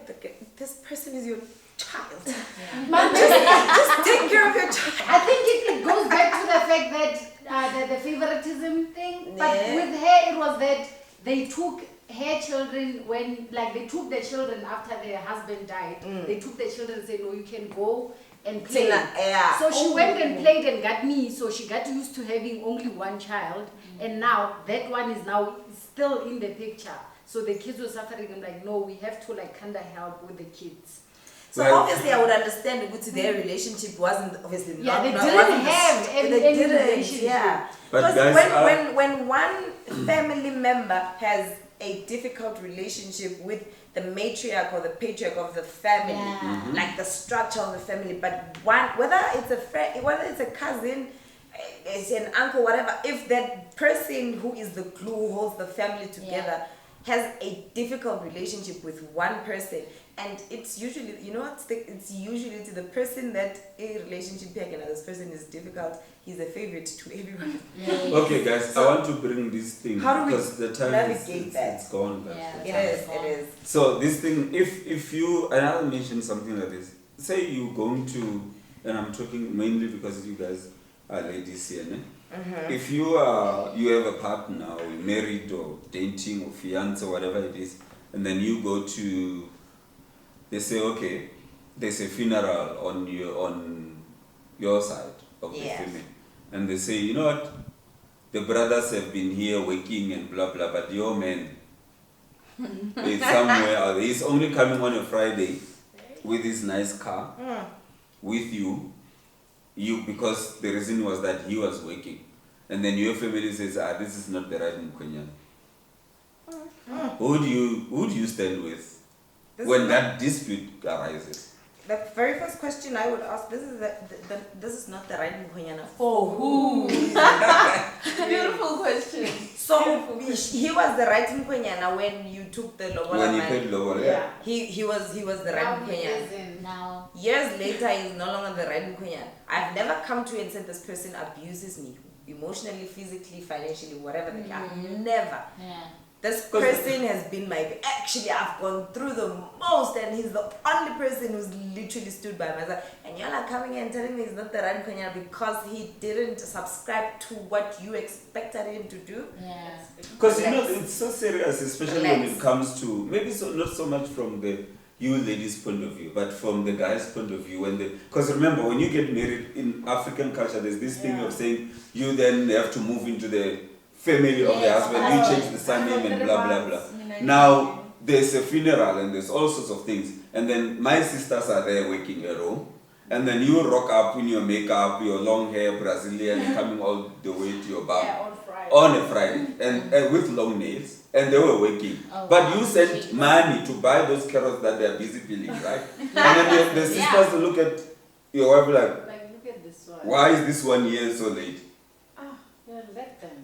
S1: this person is your child. Just take care of your child.
S5: I think it goes back to the fact that the favoritism thing. But with her, it was that they took her children when, like, they took their children after their husband died. They took their children and said, no, you can go and play. So she went and played and got me. So she got used to having only one child. And now that one is now still in the picture. So the kids were suffering. I'm like, no, we have to like kind of help with the kids.
S1: So obviously I would understand that their relationship wasn't obviously
S5: they didn't have any relationship.
S1: Yeah.
S2: But
S1: because
S2: guys,
S1: when one family member has a difficult relationship with the matriarch or the patriarch of the family, like the structure of the family, but whether it's a friend, whether it's a cousin, it's an uncle, whatever, if that person who is the glue who holds the family together has a difficult relationship with one person, and it's usually, it's usually to the person that a relationship this person is difficult, he's a favorite to everyone.
S2: Okay, guys, so I want to bring this thing because the time
S1: it's
S2: gone.
S1: It is.
S2: So this thing, if you, and I'll mention something like this. Say you're going to, and I'm talking mainly because you guys are ladies here, né? If you have a partner or you're married or dating or fiance or whatever it is, and then you go to, they say, okay, there's a funeral on your side of the family, and they say, you know what, the brothers have been here working and blah blah, but your man is somewhere out there. He's only coming on a Friday with his nice car with you because the reason was that he was working, and then your family says, this is not the right Mkhwenyana. Who do you stand with when that dispute arises?
S1: The very first question I would ask, this is not the right Mkhwenyana.
S3: For who? Beautiful question.
S1: So he was the right Mkhwenyana when you took the lobola.
S2: When you paid lobola,
S1: he was the right Mkhwenyana.
S3: Now
S1: Years later, he's no longer the right Mkhwenyana. I've never come to you and said this person abuses me emotionally, physically, financially, whatever. Never. This person has been I've gone through the most, and he's the only person who's literally stood by my side. And you're like coming and telling me he's not the right Mkhwenyana because he didn't subscribe to what you expected him to do.
S2: Because it's so serious, especially when it comes to, maybe not so much from the you ladies' point of view, but from the guy's point of view. Because remember, when you get married in African culture, there's this thing of saying you then have to move into the family of the husband, you change the surname and blah blah blah. Now there's a funeral and there's all sorts of things, and then my sisters are there working at home, and then you rock up in your makeup, your long hair, Brazilian, coming all the way to your bum on a Friday, and with long nails, and they were working. But you sent money to buy those carrots that they are busy peeling, right? And then the sisters look at your wife like
S5: look at this one.
S2: Why is this 1 year so late?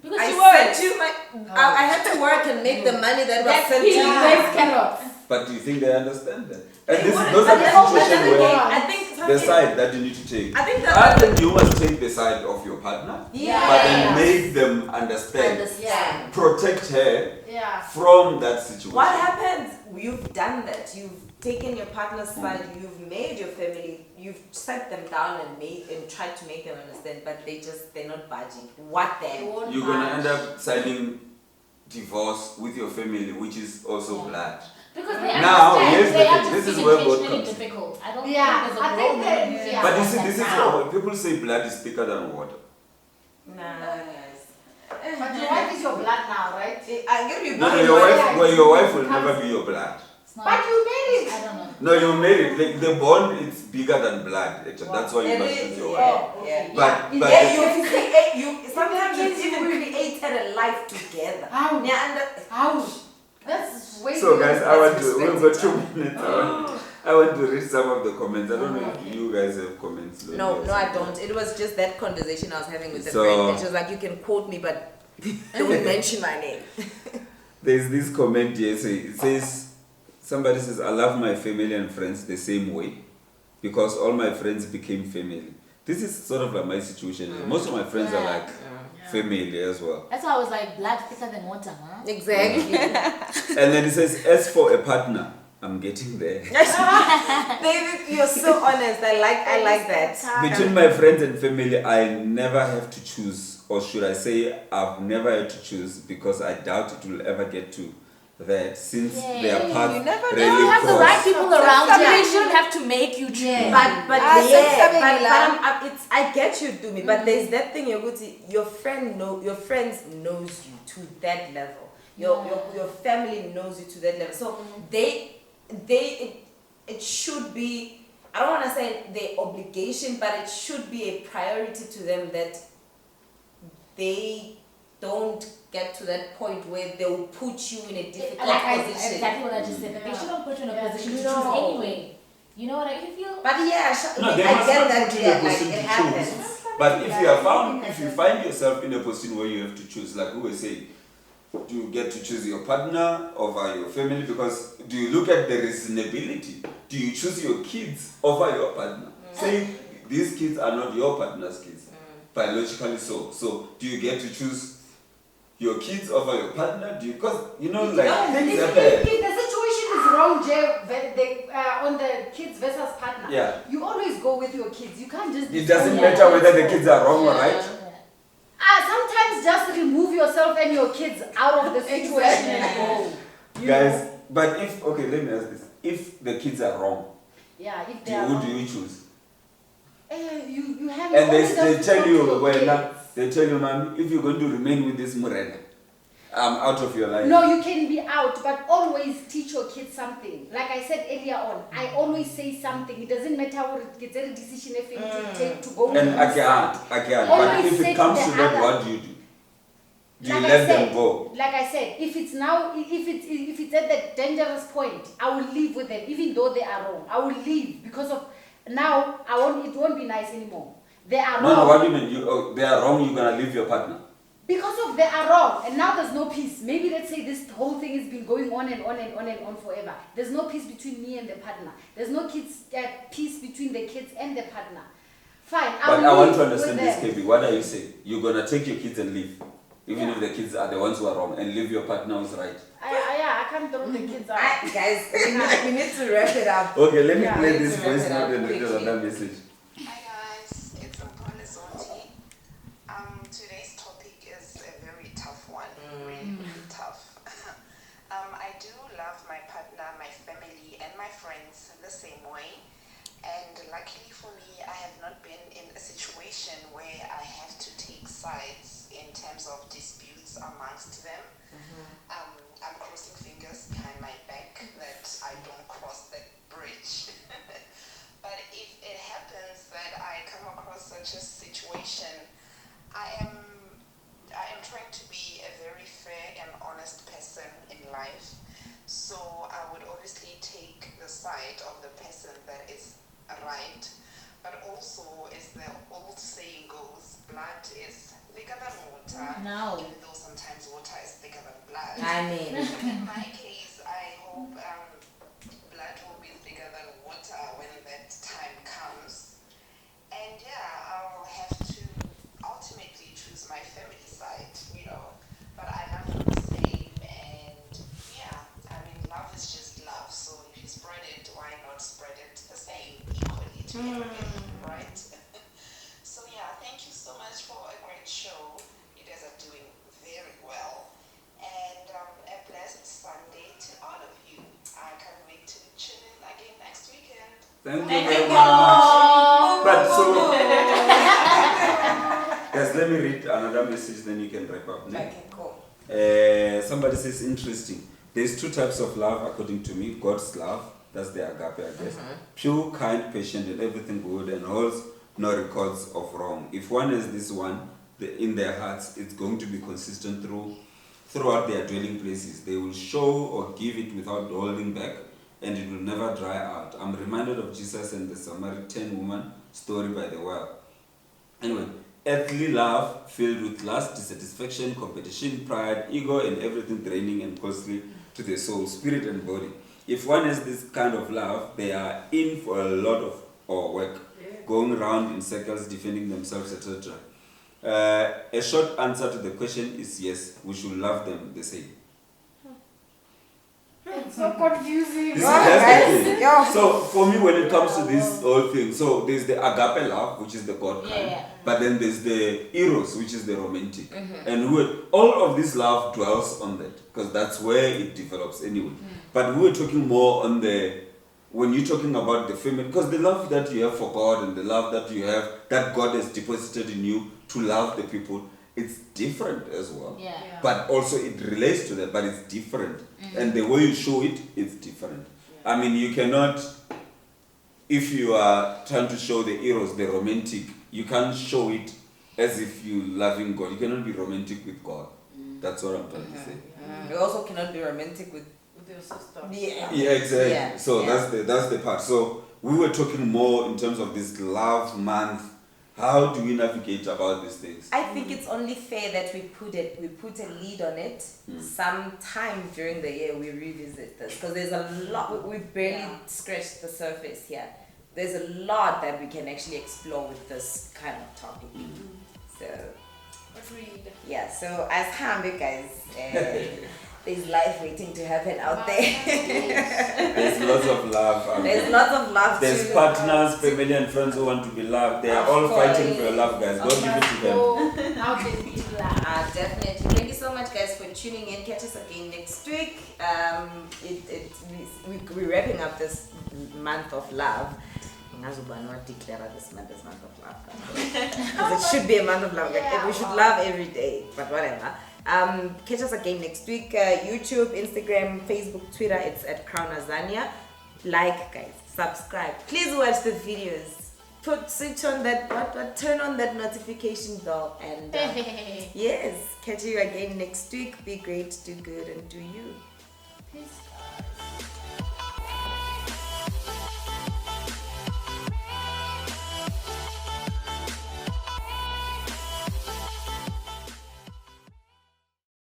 S3: Because
S1: I had to work and make the money that was sent to you.
S2: But do you think they understand that? And those are the situations where
S1: I think
S2: the side that you need to take.
S1: I
S2: think you must take the side of your partner, but then make them understand. Protect her from that situation.
S1: What happens? You've done that. You've taken your partner's side. You've made your family. you've sat them down and tried to make them understand, but they're not budging. What then?
S2: You're gonna end up signing divorce with your family, which is also blood.
S3: Because they
S2: Now,
S3: understand
S2: here's the
S3: they are
S2: thing.
S3: just
S2: This is
S3: being
S2: where God
S3: intentionally
S2: comes in.
S3: difficult. I don't
S5: Yeah,
S3: think there's a
S5: I think
S3: role
S5: that-
S3: model.
S5: yeah.
S2: But you see, this is
S1: Now.
S2: what people say blood is thicker than water.
S1: Nah, guys.
S5: But your wife is your blood now, right?
S1: I give you
S2: No,
S1: money,
S2: your
S1: but-
S2: wife, well, your wife will never be your blood.
S3: It's not,
S5: But you made it.
S3: I don't know.
S2: No, you married. Like the bond, it's bigger than blood. That's why you
S1: It
S2: must
S1: is,
S2: choose your
S1: yeah.
S2: wife.
S1: Yeah.
S2: But
S1: Yeah,
S2: the-
S1: you sometimes you even created a life together.
S5: Ouch.
S1: Yeah,
S5: Ouch. That's way
S2: So
S5: too
S2: guys,
S5: much.
S2: I want to.
S1: perspective.
S2: We've got 2 minutes. I want to read some of the comments. I don't know if you guys have comments.
S1: no, I don't. It was just that conversation I was having with a
S2: So-
S1: friend, and she was like, "You can quote me, but don't mention my name."
S2: There's this comment here. It says, somebody says, I love my family and friends the same way because all my friends became family. This is sort of like my situation. Most of my friends are like family as well.
S3: That's why I was like, blood thicker than water, huh?
S1: Exactly.
S2: And then it says, as for a partner, I'm getting there.
S1: David, you're so honest. I like that.
S2: Between my friends and family, I never have to choose, or should I say, I've never had to choose because I doubt it will ever get to that since their
S3: Yeah,
S2: paths
S1: you never know.
S2: really
S3: You have the
S2: cross.
S3: right people around you.
S1: somebody
S3: They shouldn't have to make you choose.
S1: But I get you, Dumi. But there's that thing your friends knows you to that level. Your family knows you to that level. So it should be, I don't want to say their obligation, but it should be a priority to them that they don't get to that point where they will put you in a difficult position.
S3: Exactly what I just said. That they shouldn't put you in a position to
S1: No.
S3: choose anyway. You know what I feel?
S1: But yeah,
S2: No,
S1: I
S2: they
S1: get
S2: must not
S1: that.
S2: put you in a
S1: Yeah, like
S2: position
S1: it
S2: to
S1: happens.
S2: choose. But if you find yourself in a position where you have to choose, like we were saying, do you get to choose your partner over your family? Because do you look at the reasonability? Do you choose your kids over your partner? Say these kids are not your partner's kids, biologically so. So do you get to choose your kids over your partner? Do you? Because you know, like things
S5: If
S2: happen.
S5: the situation is wrong, Jay, on the kids versus partner,
S2: Yeah.
S5: you always go with your kids. You can't just.
S2: It doesn't
S3: Yeah.
S2: matter whether the kids are wrong or right.
S5: Sometimes just remove yourself and your kids out of the situation and go. You
S2: Guys,
S5: know?
S2: but if okay, let me ask this: if the kids are wrong,
S5: Yeah, if they are
S2: who
S5: wrong.
S2: do you choose?
S5: You have
S2: And
S5: always
S2: they
S5: have to
S2: tell
S5: talk to
S2: you,
S5: your
S2: well,
S5: kids.
S2: now, they tell you, ma'am, if you're going to remain with this Murena, I'm out of your life.
S5: No, you can be out, but always teach your kids something. Like I said earlier on, I always say something. It doesn't matter what it gets a decision if you take to go.
S2: And
S5: with
S2: I
S5: this.
S2: can't. But
S5: Always
S2: if
S5: say
S2: it
S5: to
S2: comes
S5: the
S2: to that,
S5: other-
S2: what do you do? Do you
S5: Like I
S2: let
S5: said,
S2: them go?
S5: Like I said, if it's at that dangerous point, I will leave with them, even though they are wrong. I will leave because of now. It won't be nice anymore. They are wrong.
S2: No, what do you mean? They are wrong, you're going to leave your partner.
S5: Because of they are wrong, and now there's no peace. Maybe let's say this whole thing has been going on and on and on and on forever. There's no peace between me and the partner. There's no peace between the kids and the partner. Fine,
S2: But I want to
S5: leave
S2: understand
S5: with
S2: this,
S5: them.
S2: KB. What are you saying? You're going to take your kids and leave, even if the kids are the ones who are wrong, and leave your partner who's right.
S5: I can't throw the kids out.
S1: Guys, we need to wrap it up.
S2: Okay, let me
S1: Yeah,
S2: play
S1: let's
S2: this
S1: wrap
S2: voice
S1: it
S2: note
S1: up
S2: and read
S1: quickly.
S2: another message.
S6: Hi guys, it's Mpole Zonti. Today's topic is a very tough one, really tough. I do love my partner, my family, and my friends the same way. And luckily for me, I have not been in a situation where I have to take sides in terms of disputes amongst them. I'm crossing fingers behind my back that I don't cross that bridge. But if it happens that I come across such a situation, I am trying to be a very fair and honest person in life. So I would obviously take the side of the person that is right. But also, as the old saying goes, blood is thicker than water.
S3: No.
S6: Even though sometimes water is thicker than blood.
S1: I mean,
S6: In my case, I hope blood will be thicker than water when that time comes. And yeah, I'll have to ultimately choose my family side, but I love them the same. And yeah, I mean, love is just love. So if you spread it, why not spread it the same equally to everybody great show. You guys are doing very well. And a blessed Sunday to all of you. I can't wait to tune in again next weekend.
S2: Thank you very much. But so, guys, let me read another message, then you can wrap up.
S1: Okay, cool.
S2: Somebody says, interesting. There's two types of love, according to me. God's love, that's the agape, I guess. Pure, kind, patient, and everything good, and holds no records of wrong. If one has this one in their hearts, it's going to be consistent throughout their dwelling places. They will show or give it without holding back, and it will never dry out. I'm reminded of Jesus and the Samaritan woman story by the well. Anyway, earthly love filled with lust, dissatisfaction, competition, pride, ego, and everything draining and costly to the soul, spirit, and body. If one has this kind of love, they are in for a lot of work, going around in circles, defending themselves, etc. A short answer to the question is yes, we should love them the same.
S5: It's so confusing.
S2: That's the thing. So for me, when it comes to this whole thing, so there's the agape love, which is the God kind, but then there's the eros, which is the romantic, and all of this love dwells on that because that's where it develops anyway. But we were talking more on when you're talking about the family, because the love that you have for God and the love that you have that God has deposited in you to love the people, it's different as well. But also it relates to that, but it's different. And the way you show it is different. I mean, you cannot, if you are trying to show the eros, the romantic, you can't show it as if you're loving God. You cannot be romantic with God. That's what I'm trying to say.
S1: You also cannot be romantic with
S5: your sister.
S2: Yeah, exactly.
S1: Yeah.
S2: So that's the part. So we were talking more in terms of this love month. How do we navigate about these things?
S1: I think it's only fair that we put a lead on it. Sometime during the year we revisit this because there's a lot. We barely scratched the surface here. There's a lot that we can actually explore with this kind of topic. So
S5: Agreed.
S1: yeah. So as Hambe guys, there's life waiting to happen out there.
S2: There's lots of love.
S1: There's lots of love.
S2: There's partners, family, and friends who want to be loved. They are all fighting for your love, guys. Don't give it to them.
S5: How can we laugh?
S1: Definitely. Thank you so much, guys, for tuning in. Catch us again next week. We're wrapping up this month of love. Not declare this month as month of love. Because it should be a month of love. Like, we should love every day, but whatever. Catch us again next week. YouTube, Instagram, Facebook, Twitter. It's at Crown Azania. Like, guys, subscribe. Please watch the videos. Switch on that. Turn on that notification bell. And yes, catch you again next week. Be great, do good, and do you.
S5: Peace.